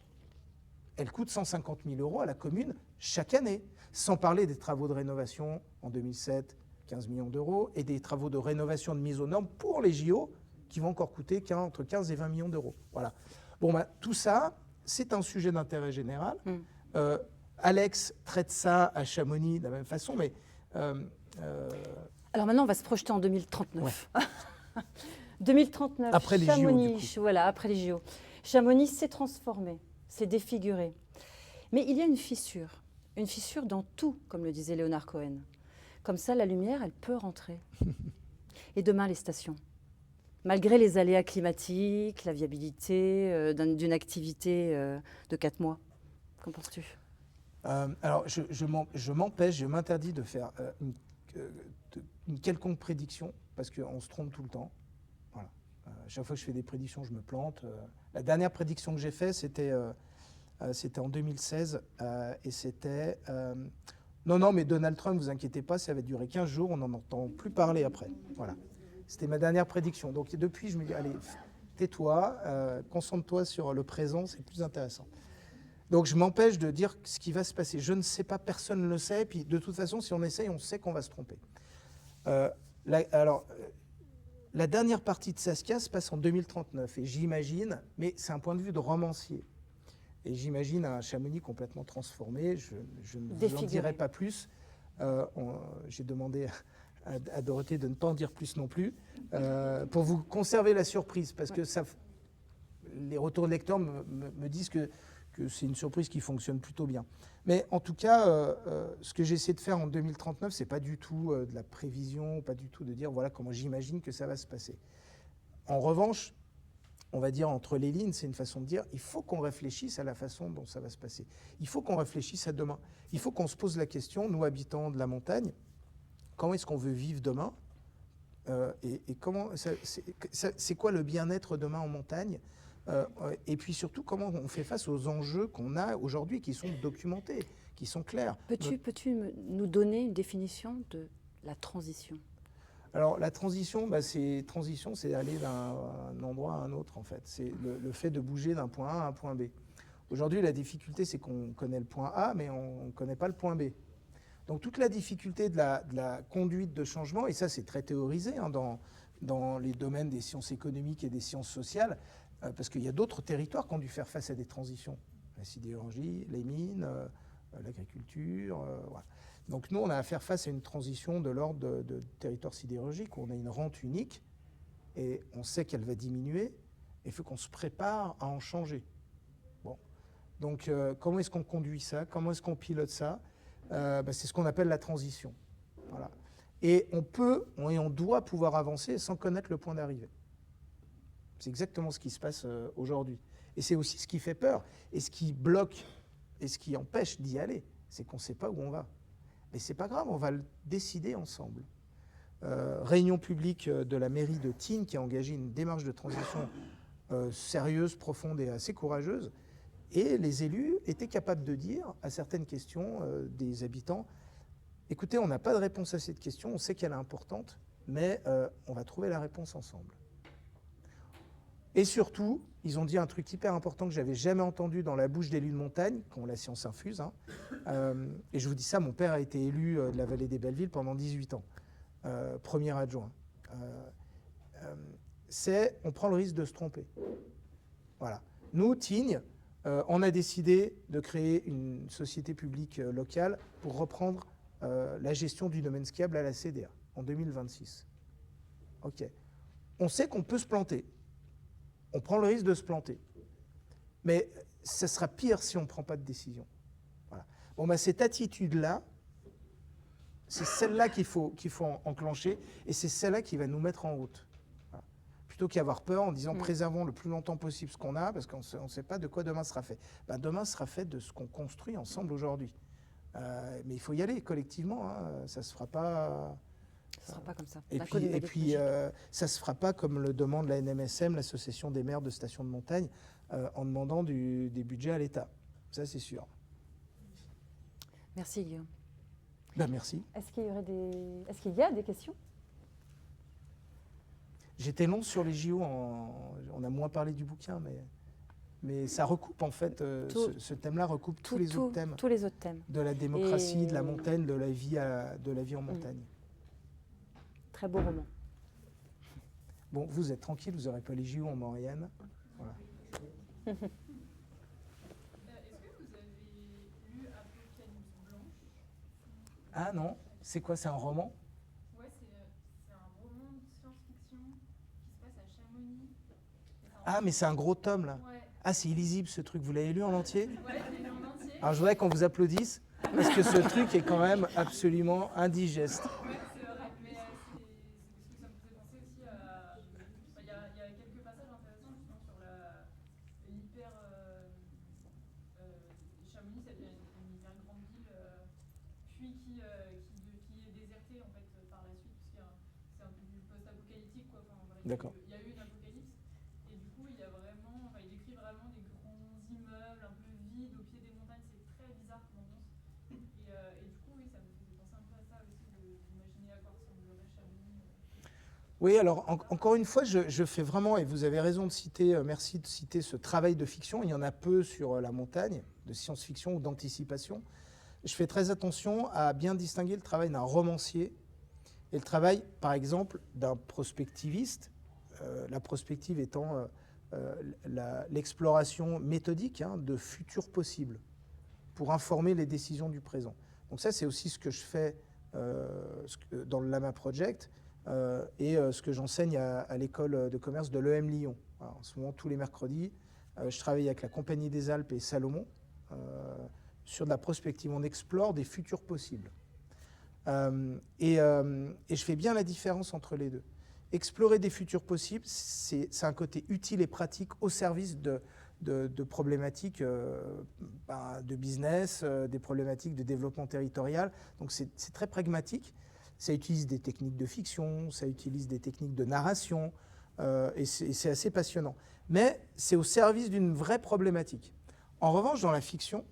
Elle coûte 150 000 € à la commune chaque année, sans parler des travaux de rénovation en 2007, 15 millions d'euros, et des travaux de rénovation de mise aux normes pour les JO qui vont encore coûter entre 15 et 20 millions d'euros. Voilà. Bon, tout ça, c'est un sujet d'intérêt général. Alex traite ça à Chamonix de la même façon, mais... Alors maintenant, on va se projeter en 2039. Ouais. 2039, après Chamonix, les JO, voilà, après les JO. Chamonix s'est transformé, s'est défiguré. Mais il y a une fissure dans tout, comme le disait Léonard Cohen. Comme ça, la lumière, elle peut rentrer. Et demain, les stations. Malgré les aléas climatiques, la viabilité d'une activité de 4 mois. Qu'en penses-tu ? Alors, je m'empêche, je m'interdis de faire une quelconque prédiction, parce qu'on se trompe tout le temps. Voilà. Chaque fois que je fais des prédictions, je me plante. La dernière prédiction que j'ai faite, c'était en 2016, et c'était... non, mais Donald Trump, vous inquiétez pas, ça va durer 15 jours, on n'en entend plus parler après. Voilà. C'était ma dernière prédiction. Donc depuis, je me dis, allez, tais-toi, concentre-toi sur le présent, c'est plus intéressant. Donc je m'empêche de dire ce qui va se passer. Je ne sais pas, personne ne le sait. Puis de toute façon, si on essaye, on sait qu'on va se tromper. La dernière partie de Saskia se passe en 2039. Et j'imagine, mais c'est un point de vue de romancier. Et j'imagine un Chamonix complètement transformé. Je ne vous en dirai pas plus. J'ai demandé à Dorothée de ne pas en dire plus non plus, pour vous conserver la surprise. Parce que les retours de lecteurs me disent que c'est une surprise qui fonctionne plutôt bien. Mais en tout cas, ce que j'essaie de faire en 2039, c'est pas du tout de la prévision, pas du tout de dire voilà comment j'imagine que ça va se passer. En revanche, on va dire entre les lignes, c'est une façon de dire il faut qu'on réfléchisse à la façon dont ça va se passer. Il faut qu'on réfléchisse à demain. Il faut qu'on se pose la question, nous habitants de la montagne, comment est-ce qu'on veut vivre demain et comment c'est quoi le bien-être demain en montagne? Et puis surtout, comment on fait face aux enjeux qu'on a aujourd'hui, qui sont documentés, qui sont clairs. Peux-tu nous donner une définition de la transition ? Alors la transition, c'est aller d'un endroit à un autre en fait. C'est le fait de bouger d'un point A à un point B. Aujourd'hui, la difficulté, c'est qu'on connaît le point A, mais on ne connaît pas le point B. Donc toute la difficulté de la conduite de changement, et ça c'est très théorisé hein, dans les domaines des sciences économiques et des sciences sociales, parce qu'il y a d'autres territoires qui ont dû faire face à des transitions. La sidérurgie, les mines, l'agriculture. Voilà. Donc nous, on a à faire face à une transition de l'ordre de territoire sidérurgique, où on a une rente unique, et on sait qu'elle va diminuer, et il faut qu'on se prépare à en changer. Bon. Donc comment est-ce qu'on conduit ça? Comment est-ce qu'on pilote ça? C'est ce qu'on appelle la transition. Voilà. Et on peut et on doit pouvoir avancer sans connaître le point d'arrivée. C'est exactement ce qui se passe aujourd'hui. Et c'est aussi ce qui fait peur et ce qui bloque et ce qui empêche d'y aller. C'est qu'on ne sait pas où on va. Mais ce n'est pas grave, on va le décider ensemble. Réunion publique de la mairie de Tignes qui a engagé une démarche de transition sérieuse, profonde et assez courageuse. Et les élus étaient capables de dire à certaines questions des habitants, écoutez, on n'a pas de réponse à cette question, on sait qu'elle est importante, mais on va trouver la réponse ensemble. Et surtout, ils ont dit un truc hyper important que j'avais jamais entendu dans la bouche d'élus de montagne, quand la science infuse. Hein. Et je vous dis ça, mon père a été élu de la vallée des Bellevilles pendant 18 ans, premier adjoint. C'est, on prend le risque de se tromper. Voilà. Nous, Tignes, on a décidé de créer une société publique locale pour reprendre la gestion du domaine skiable à la CDA en 2026. OK. On sait qu'on peut se planter. On prend le risque de se planter. Mais ça sera pire si on ne prend pas de décision. Voilà. Bon, cette attitude-là, c'est celle-là qu'il faut enclencher et c'est celle-là qui va nous mettre en route. Plutôt qu'avoir peur en disant préservons le plus longtemps possible ce qu'on a, parce qu'on ne sait pas de quoi demain sera fait. Demain sera fait de ce qu'on construit ensemble aujourd'hui. Mais il faut y aller collectivement, hein. Ça ne se fera pas... Ça ne sera pas comme ça. Et puis ça ne se fera pas comme le demande la NMSM, l'Association des maires de stations de montagne, en demandant des budgets à l'État. Ça, c'est sûr. Merci, Guillaume. Merci. Est-ce qu'il y a des questions? J'étais long sur les JO, on a moins parlé du bouquin, mais ça recoupe en fait, ce thème-là recoupe tous les autres thèmes. Tous les autres thèmes. De la démocratie, de la montagne, de la vie en montagne. Très beau roman. Bon, vous êtes tranquille, vous n'aurez pas les JO en Maurienne. Voilà. Est-ce que vous avez lu Apocalypse Blanche? Ah non, c'est quoi, c'est un roman? Ouais, c'est un roman de science-fiction qui se passe à Chamonix. Ah, mais c'est un gros tome là. Ouais. Ah, c'est illisible ce truc, vous l'avez lu en entier? Ouais, je l'ai lu en entier. Alors je voudrais qu'on vous applaudisse, parce que ce truc est quand même absolument indigeste. Ouais, c'est vrai, mais c'est parce que ça me faisait penser aussi à... Il y a quelques passages intéressants justement sur l'hyper... Chamonix, ça devient une hyper grande ville, puis qui est désertée en fait par la suite, parce que c'est un peu du post-apocalyptique, quoi. Enfin, voilà, D'accord. il y a eu une apocalypse, et du coup, il décrit vraiment des grands immeubles un peu vides au pied des montagnes, c'est très bizarre comme ambiance. Et du coup, oui, ça me faisait penser un peu à ça aussi, d'imaginer à quoi ressemblerait Chamonix. Oui, alors encore une fois, je fais vraiment, et vous avez raison de citer, merci de citer ce travail de fiction, il y en a peu sur la montagne, de science-fiction ou d'anticipation. Je fais très attention à bien distinguer le travail d'un romancier et le travail, par exemple, d'un prospectiviste, la prospective étant l'exploration méthodique de futurs possibles pour informer les décisions du présent. Donc ça, c'est aussi ce que je fais dans le Lama Project et ce que j'enseigne à l'école de commerce de l'EM Lyon. Alors, en ce moment, tous les mercredis, je travaille avec la Compagnie des Alpes et Salomon sur de la prospective. On explore des futurs possibles. Et je fais bien la différence entre les deux. Explorer des futurs possibles, c'est un côté utile et pratique au service de problématiques de business, des problématiques de développement territorial. Donc c'est très pragmatique. Ça utilise des techniques de fiction, ça utilise des techniques de narration, et c'est assez passionnant. Mais c'est au service d'une vraie problématique. En revanche, dans la fiction,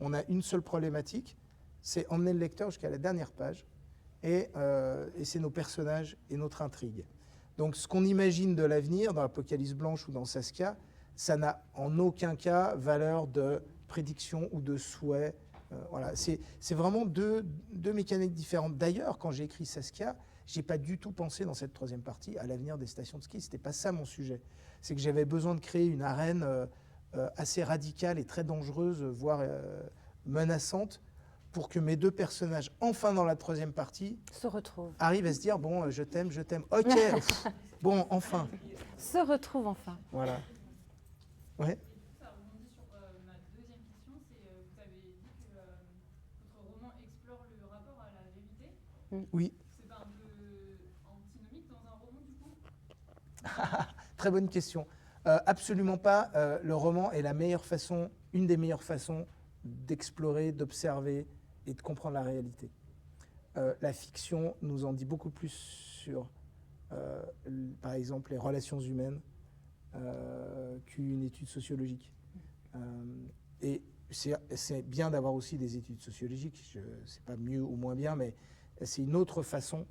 on a une seule problématique, c'est emmener le lecteur jusqu'à la dernière page, et c'est nos personnages et notre intrigue. Donc ce qu'on imagine de l'avenir, dans Apocalypse Blanche ou dans Saskia, ça n'a en aucun cas valeur de prédiction ou de souhait. Voilà. C'est vraiment deux mécaniques différentes. D'ailleurs, quand j'ai écrit Saskia, je n'ai pas du tout pensé dans cette troisième partie à l'avenir des stations de ski. Ce n'était pas ça mon sujet. C'est que j'avais besoin de créer une arène assez radicale et très dangereuse, voire menaçante, pour que mes deux personnages, enfin dans la troisième partie, Se retrouve. arrivent à se dire, bon, je t'aime, ok, bon, enfin. Se retrouve enfin. Voilà. Ouais. Ça rebondit sur ma deuxième question, c'est vous avez dit que votre roman explore le rapport à la vérité. Oui. C'est pas un peu antinomique dans un roman du coup? Très bonne question. Absolument pas. Le roman est la meilleure façon, une des meilleures façons d'explorer, d'observer et de comprendre la réalité. La fiction nous en dit beaucoup plus sur, par exemple, les relations humaines qu'une étude sociologique. Et c'est bien d'avoir aussi des études sociologiques. C'est pas mieux ou moins bien, mais c'est une autre façon,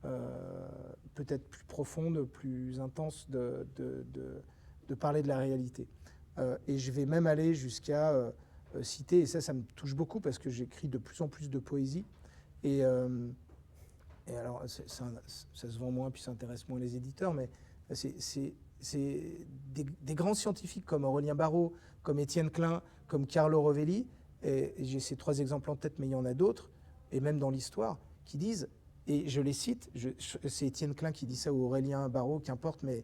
peut-être plus profonde, plus intense de parler de la réalité. Et je vais même aller jusqu'à citer, et ça me touche beaucoup parce que j'écris de plus en plus de poésie. Et alors, ça se vend moins, puis ça intéresse moins les éditeurs, mais c'est des grands scientifiques comme Aurélien Barraud, comme Étienne Klein, comme Carlo Rovelli, et j'ai ces trois exemples en tête, mais il y en a d'autres, et même dans l'histoire, qui disent, et je les cite, c'est Étienne Klein qui dit ça, ou Aurélien Barraud, qu'importe, mais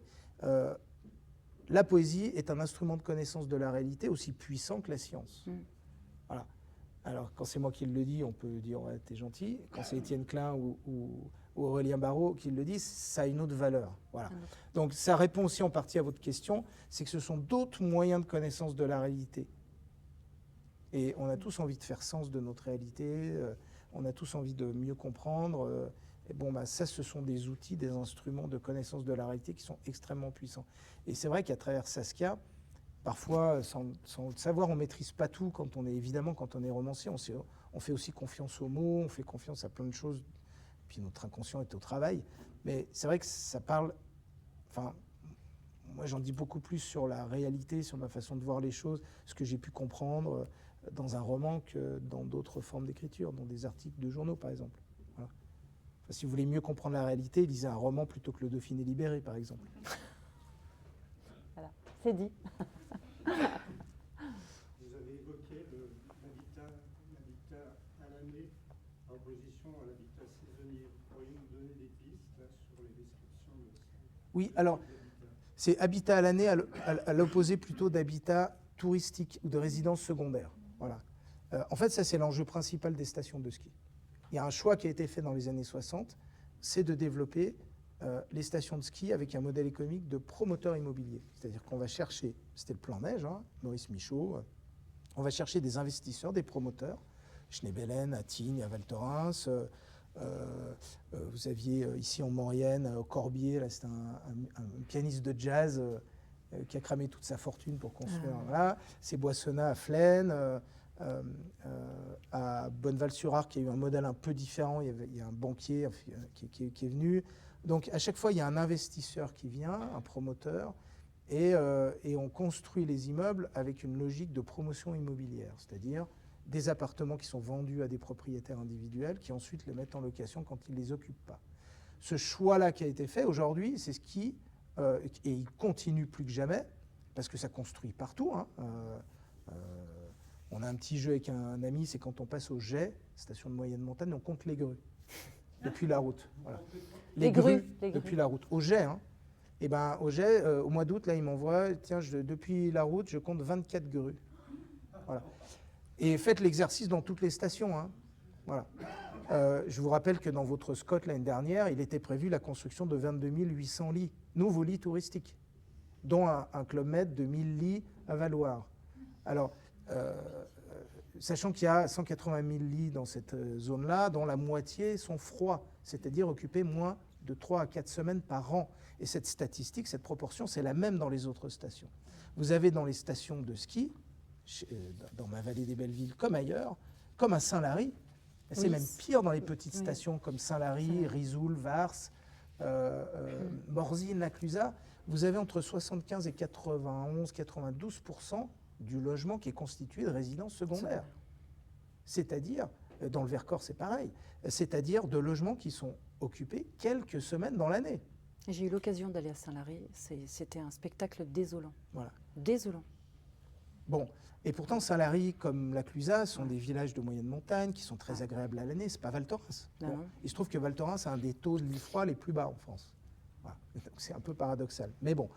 la poésie est un instrument de connaissance de la réalité aussi puissant que la science. Voilà. Alors, quand c'est moi qui le dis, on peut dire ouais, t'es gentil. Quand c'est Étienne Klein ou Aurélien Barraud qui le disent, ça a une autre valeur. Voilà. Donc, ça répond aussi en partie à votre question, c'est que ce sont d'autres moyens de connaissance de la réalité. Et on a tous envie de faire sens de notre réalité, on a tous envie de mieux comprendre. Et bon, bah, ça, ce sont des outils, des instruments de connaissance de la réalité qui sont extrêmement puissants. Et c'est vrai qu'à travers Saskia, parfois, sans le savoir, on ne maîtrise pas tout. Quand on est romancier, on fait aussi confiance aux mots, on fait confiance à plein de choses. Puis notre inconscient est au travail. Mais c'est vrai que ça parle... Enfin, moi, j'en dis beaucoup plus sur la réalité, sur ma façon de voir les choses, ce que j'ai pu comprendre dans un roman que dans d'autres formes d'écriture, dans des articles de journaux, par exemple. Voilà. Enfin, si vous voulez mieux comprendre la réalité, lisez un roman plutôt que Le Dauphiné libéré, par exemple. Voilà, c'est dit. Vous avez évoqué l'habitat à l'année en opposition à l'habitat saisonnier. Pourriez-vous nous donner des pistes là, sur les descriptions de ça? Oui, alors, c'est habitat à l'année à l'opposé plutôt d'habitat touristique ou de résidence secondaire. Voilà. En fait, ça, c'est l'enjeu principal des stations de ski. Il y a un choix qui a été fait dans les années 60, c'est de développer les stations de ski avec un modèle économique de promoteur immobilier. C'est-à-dire qu'on va chercher, c'était le plan Neige, hein, Maurice Michaud, on va chercher des investisseurs, des promoteurs, Schneebelen, à Tignes, à Val Thorens, vous aviez ici en Maurienne, au Corbier, là, c'est un pianiste de jazz qui a cramé toute sa fortune pour construire. Voilà. C'est Boissonnat à Flaine, à Bonneval-sur-Arc, il y a eu un modèle un peu différent, il y a un banquier qui est venu. Donc à chaque fois, il y a un investisseur qui vient, un promoteur, et on construit les immeubles avec une logique de promotion immobilière, c'est-à-dire des appartements qui sont vendus à des propriétaires individuels qui ensuite les mettent en location quand ils ne les occupent pas. Ce choix-là qui a été fait aujourd'hui, c'est ce qui, et il continue plus que jamais, parce que ça construit partout. Hein, on a un petit jeu avec un ami, c'est quand on passe au Jet, station de moyenne montagne, on compte les grues depuis la route. Voilà. Les grues depuis la route. Au Jet, hein. Et ben au Jet, au mois d'août, là, il m'envoie, tiens, depuis la route, je compte 24 grues. Voilà. Et faites l'exercice dans toutes les stations. Hein. Voilà. Je vous rappelle que dans votre Scott l'année dernière, il était prévu la construction de 22 800 lits, nouveaux lits touristiques, dont un Club Med de 1000 lits à Valloire. Alors, sachant qu'il y a 180 000 lits dans cette zone-là, dont la moitié sont froids, c'est-à-dire occupés moins de 3 à 4 semaines par an. Et cette statistique, cette proportion, c'est la même dans les autres stations. Vous avez dans les stations de ski, dans ma vallée des Bellevilles comme ailleurs, comme à Saint-Lary, c'est même pire dans les petites stations comme Saint-Lary, Risoul, Vars, Morzine, La Clusaz, vous avez entre 75 et 92% du logement qui est constitué de résidences secondaires. C'est-à-dire, dans le Vercors, c'est pareil, c'est-à-dire de logements qui sont occupés quelques semaines dans l'année. J'ai eu l'occasion d'aller à Saint-Lary, c'était un spectacle désolant. Voilà. Désolant. Bon, et pourtant, Saint-Lary, comme la Clusaz, sont des villages de moyenne montagne qui sont très agréables à l'année. C'est pas Val Thorens. Non. Il se trouve que Val Thorens a un des taux de lit froid les plus bas en France. Voilà. C'est un peu paradoxal. Mais bon.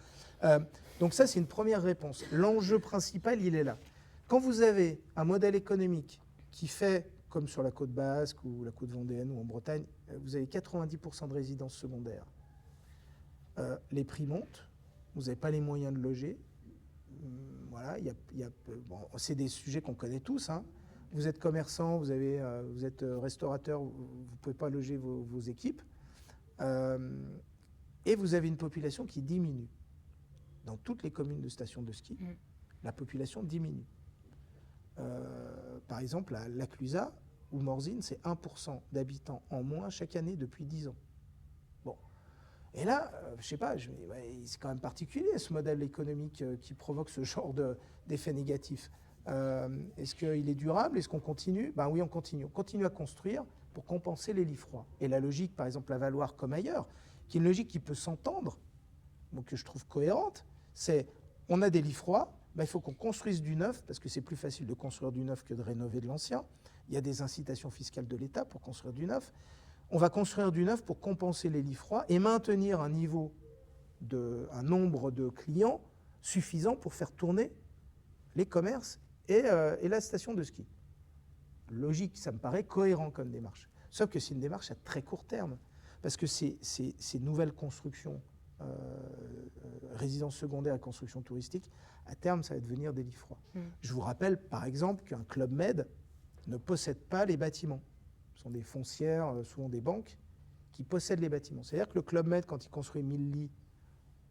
Donc ça, c'est une première réponse. L'enjeu principal, il est là. Quand vous avez un modèle économique qui fait, comme sur la côte basque ou la côte vendéenne ou en Bretagne, vous avez 90% de résidences secondaires. Les prix montent, vous n'avez pas les moyens de loger. Voilà, bon, c'est des sujets qu'on connaît tous. Hein. Vous êtes commerçant, vous êtes restaurateur, vous ne pouvez pas loger vos équipes. Et vous avez une population qui diminue. Dans toutes les communes de stations de ski, la population diminue. Par exemple, la Clusaz ou Morzine, c'est 1% d'habitants en moins chaque année depuis 10 ans. Bon. Et là, je ne sais pas, c'est quand même particulier ce modèle économique qui provoque ce genre d'effet négatif. Est-ce qu'il est durable? Est-ce qu'on continue? Ben oui, on continue. On continue à construire pour compenser les lits froids. Et la logique, par exemple, à Valloires comme ailleurs, qui est une logique qui peut s'entendre, donc que je trouve cohérente, c'est on a des lits froids, ben il faut qu'on construise du neuf, parce que c'est plus facile de construire du neuf que de rénover de l'ancien. Il y a des incitations fiscales de l'État pour construire du neuf. On va construire du neuf pour compenser les lits froids et maintenir un nombre de clients suffisant pour faire tourner les commerces et la station de ski. Logique, ça me paraît cohérent comme démarche. Sauf que c'est une démarche à très court terme, parce que ces nouvelles constructions, résidences secondaires et constructions touristiques, à terme, ça va devenir des lits froids. Je vous rappelle, par exemple, qu'un Club Med ne possède pas les bâtiments. Ce sont des foncières, souvent des banques, qui possèdent les bâtiments. C'est-à-dire que le Club Med, quand il construit 1000 lits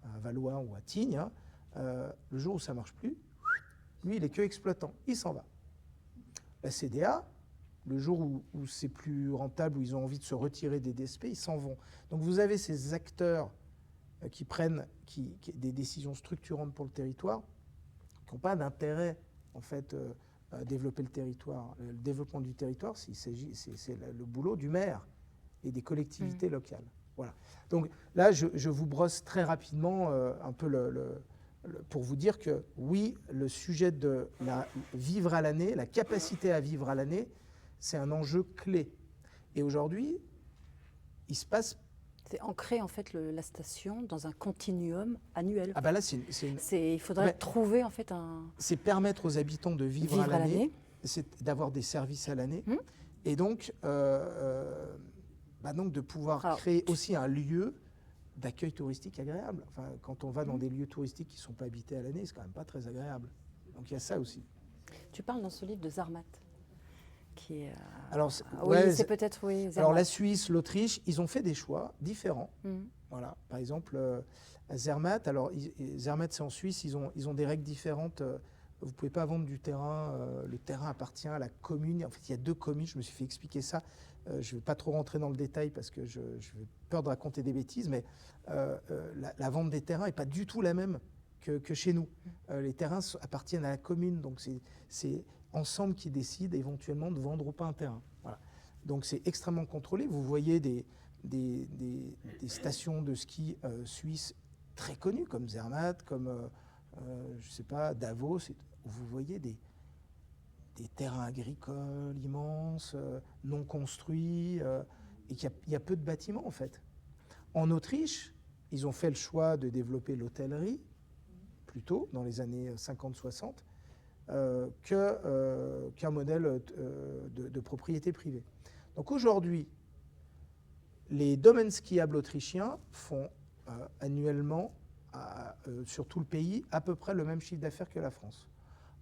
à Valois ou à Tignes, le jour où ça ne marche plus, lui, il est que exploitant, il s'en va. La CDA, le jour où c'est plus rentable, où ils ont envie de se retirer des DSP, ils s'en vont. Donc vous avez ces acteurs qui prennent des décisions structurantes pour le territoire, qui n'ont pas d'intérêt, en fait, à développer le territoire. Le développement du territoire, c'est le boulot du maire et des collectivités locales. Voilà. Donc là, je vous brosse très rapidement un peu pour vous dire que oui, le sujet de vivre à l'année, la capacité à vivre à l'année, c'est un enjeu clé. Et aujourd'hui, il se passe... C'est ancrer en fait la station dans un continuum annuel. Ah ben là, il faudrait trouver en fait un... C'est permettre aux habitants de vivre à l'année, c'est d'avoir des services à l'année, et donc, donc de pouvoir créer aussi un lieu d'accueil touristique agréable. Enfin, quand on va dans des lieux touristiques qui ne sont pas habités à l'année, c'est quand même pas très agréable. Donc il y a ça aussi. Tu parles dans ce livre de Zermatt, qui est... Alors, c'est peut-être, Zermatt. Alors la Suisse, l'Autriche, ils ont fait des choix différents. Voilà. Par exemple, à Zermatt, Zermatt c'est en Suisse, ils ont des règles différentes. Vous ne pouvez pas vendre du terrain, le terrain appartient à la commune. En fait, il y a 2 communes, je me suis fait expliquer ça. Je ne vais pas trop rentrer dans le détail parce que j'ai peur de raconter des bêtises, mais la vente des terrains n'est pas du tout la même que chez nous. Les terrains appartiennent à la commune, donc c'est ensemble qui décident éventuellement de vendre ou pas un terrain. Voilà. Donc c'est extrêmement contrôlé. Vous voyez des stations de ski suisses très connues, comme Zermatt, comme je sais pas, Davos, où vous voyez des terrains agricoles immenses, non construits, et qu'il y a peu de bâtiments en fait. En Autriche, ils ont fait le choix de développer l'hôtellerie, plutôt dans les années 50-60, qu'un modèle de propriété privée. Donc aujourd'hui, les domaines skiables autrichiens font annuellement, sur tout le pays, à peu près le même chiffre d'affaires que la France.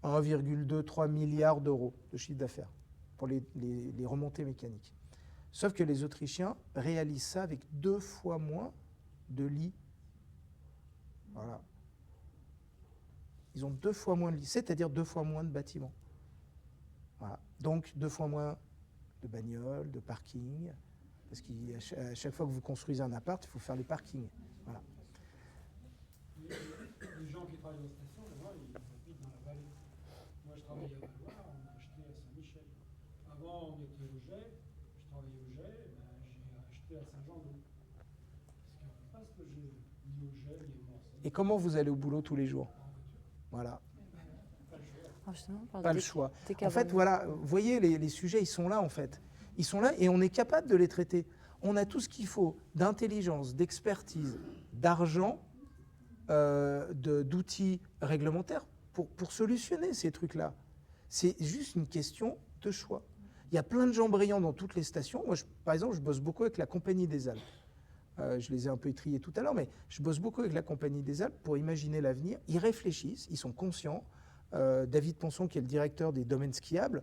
1,2-3 milliards d'euros de chiffre d'affaires pour les remontées mécaniques. Sauf que les Autrichiens réalisent ça avec 2 fois moins de lits. Voilà. Ils ont 2 fois moins de lits, c'est-à-dire 2 fois moins de bâtiments. Voilà. Donc 2 fois moins de bagnoles, de parkings, parce qu'à chaque fois que vous construisez un appart, il faut faire les parkings. Voilà. travaillais à Valois, on a acheté à Saint-Michel. Avant, on était au Jet, je travaillais au Jet, j'ai acheté à Saint-Jean-d'Eau. Parce que j'ai ni au Jet, ni au Morcy. Et comment vous allez au boulot tous les jours? En voiture. Voilà, Alors justement, on parle pas le d'éc- choix. En décarbonement. fait, voilà, vous voyez, les sujets, ils sont là, en fait. Ils sont là et on est capable de les traiter. On a tout ce qu'il faut d'intelligence, d'expertise, d'argent, d'outils réglementaires pour solutionner ces trucs-là. C'est juste une question de choix. Il y a plein de gens brillants dans toutes les stations. Moi, par exemple, je bosse beaucoup avec la Compagnie des Alpes. Je les ai un peu étriés tout à l'heure, mais je bosse beaucoup avec la Compagnie des Alpes pour imaginer l'avenir. Ils réfléchissent, ils sont conscients. David Ponson, qui est le directeur des domaines skiables,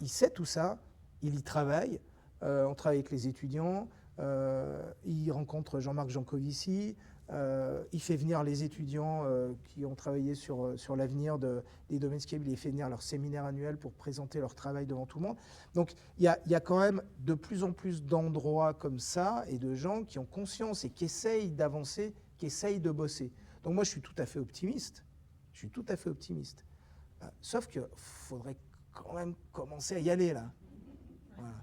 il sait tout ça, il y travaille. On travaille avec les étudiants, il rencontre Jean-Marc Jancovici, il fait venir les étudiants qui ont travaillé sur l'avenir des domaines skiables, il les fait venir à leur séminaire annuel pour présenter leur travail devant tout le monde. Donc il y a quand même de plus en plus d'endroits comme ça et de gens qui ont conscience et qui essayent d'avancer, qui essayent de bosser. Donc moi je suis tout à fait optimiste. Je suis tout à fait optimiste. Sauf qu'il faudrait quand même commencer à y aller là. Voilà.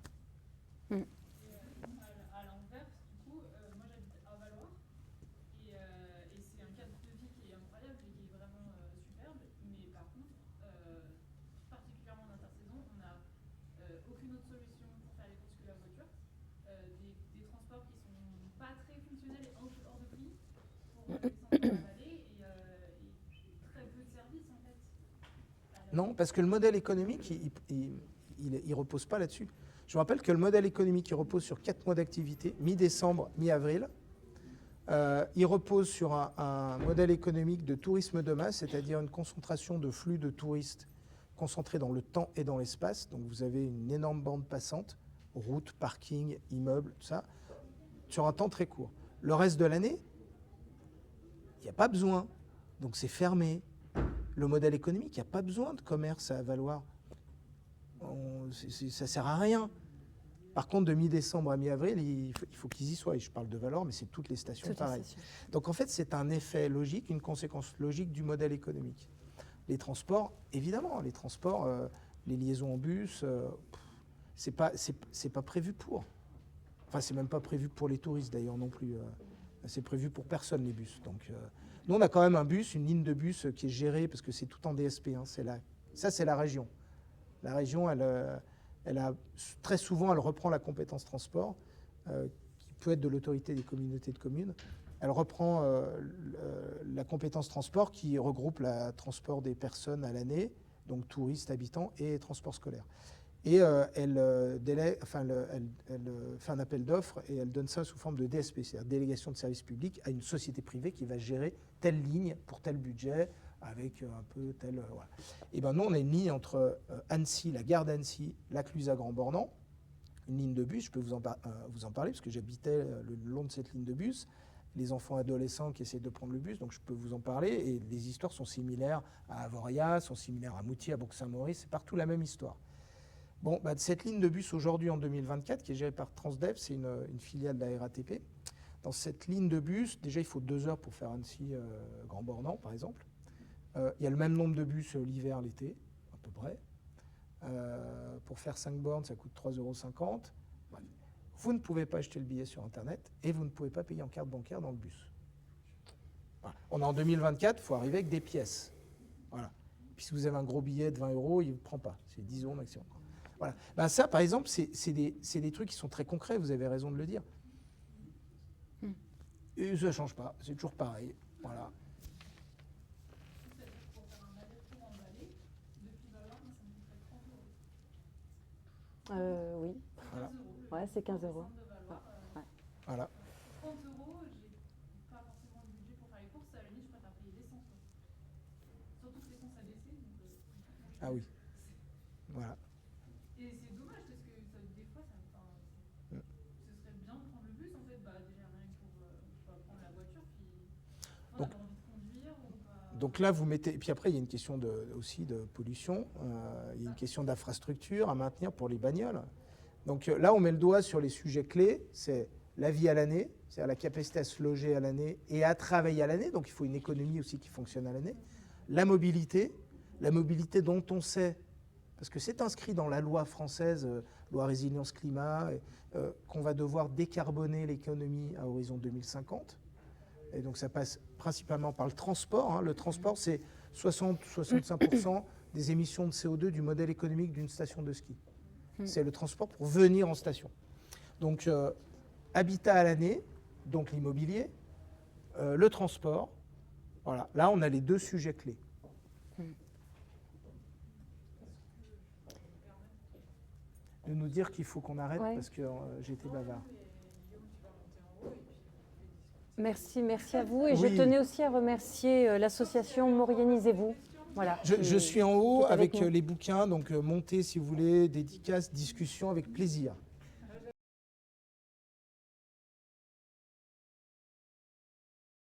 À l'inverse, du coup, moi j'habite à Valois et c'est un cadre de vie qui est incroyable et qui est vraiment superbe. Mais par contre, particulièrement en intersaison, on n'a aucune autre solution pour faire les courses que la voiture. Des transports qui sont pas très fonctionnels et hors de prix pour descendre dans la vallée et très peu de services en fait. Non, parce que le modèle économique, il repose pas là-dessus. Je vous rappelle que le modèle économique, il repose sur 4 mois d'activité, mi-décembre, mi-avril. Il repose sur un modèle économique de tourisme de masse, c'est-à-dire une concentration de flux de touristes concentrés dans le temps et dans l'espace. Donc vous avez une énorme bande passante, routes, parking, immeubles, tout ça, sur un temps très court. Le reste de l'année, il n'y a pas besoin. Donc c'est fermé. Le modèle économique, il n'y a pas besoin de commerce à Valois. Ça ne sert à rien. Par contre, de mi-décembre à mi-avril, il faut qu'ils y soient. Et je parle de Valois, mais c'est toutes les stations Toutes les pareilles. stations. Donc en fait, c'est un effet logique, une conséquence logique du modèle économique. Les transports, évidemment, les transports, les liaisons en bus, c'est pas prévu pour. Enfin, c'est même pas prévu pour les touristes d'ailleurs non plus. C'est prévu pour personne les bus. Donc, nous, on a quand même un bus, une ligne de bus qui est gérée parce que c'est tout en DSP. Hein, ça, c'est la région. La région, elle a très souvent, elle reprend la compétence transport, qui peut être de l'autorité des communautés de communes. Elle reprend la compétence transport qui regroupe le transport des personnes à l'année, donc touristes, habitants et transport scolaire. Et elle fait un appel d'offres et elle donne ça sous forme de DSP, c'est-à-dire délégation de service public, à une société privée qui va gérer telle ligne pour tel budget, avec un peu tel... voilà. Et bien nous, on a une ligne entre Annecy, la gare d'Annecy, la Cluse à Grand-Bornand, une ligne de bus, je peux vous en parler, parce que j'habitais le long de cette ligne de bus, les enfants adolescents qui essaient de prendre le bus, donc je peux vous en parler, et les histoires sont similaires à Avoria, sont similaires à Moutier, à Bourg-Saint-Maurice, c'est partout la même histoire. Bon, bah, cette ligne de bus aujourd'hui en 2024, qui est gérée par Transdev, c'est une filiale de la RATP. Dans cette ligne de bus, déjà il faut 2 heures pour faire Annecy-Grand-Bornand, par exemple. Il y a le même nombre de bus l'hiver, l'été, à peu près. Pour faire 5 bornes, ça coûte 3,50 €. Bref. Vous ne pouvez pas acheter le billet sur Internet et vous ne pouvez pas payer en carte bancaire dans le bus. Voilà. On est en 2024, il faut arriver avec des pièces. Voilà. Puis si vous avez un gros billet de 20 €, il ne prend pas. C'est 10 € maximum. Voilà. Ben ça, par exemple, c'est des trucs qui sont très concrets, vous avez raison de le dire. Et ça ne change pas, c'est toujours pareil. Voilà. Pour faire un aller-retour en vallée, depuis Valois, moi, ça me coûterait 30 €. Oui, 15 €. ouais, c'est 15 €. De Valois, Voilà. 30 €, j'ai pas forcément le budget pour faire les courses. À la limite, je préfère payer l'essence. Surtout que l'essence a baissé. Donc, Ah oui. Voilà. et c'est dommage parce que des fois, ce serait bien de prendre le bus. En fait, bah, déjà rien que pour prendre la voiture. Puis on Donc- a envie de conduire. Donc là, vous mettez. Et puis après, il y a une question aussi de pollution. Il y a une question d'infrastructure à maintenir pour les bagnoles. Donc là, on met le doigt sur les sujets clés. C'est la vie à l'année, c'est-à-dire la capacité à se loger à l'année et à travailler à l'année. Donc il faut une économie aussi qui fonctionne à l'année. La mobilité, la mobilité dont on sait, parce que c'est inscrit dans la loi française, loi résilience climat, qu'on va devoir décarboner l'économie à horizon 2050. Et donc ça passe principalement par le transport. Le transport, c'est 60-65% des émissions de CO2 du modèle économique d'une station de ski. C'est le transport pour venir en station. Donc habitat à l'année, donc l'immobilier, le transport. Voilà, là on a les 2 sujets clés. De nous dire qu'il faut qu'on arrête parce que j'ai été bavard. Merci à vous. Et Oui. je tenais aussi à remercier l'association Maurianisez-vous. Voilà, Je suis en haut qui est avec nous. les bouquins, donc montez si vous voulez, dédicaces, discussions avec plaisir.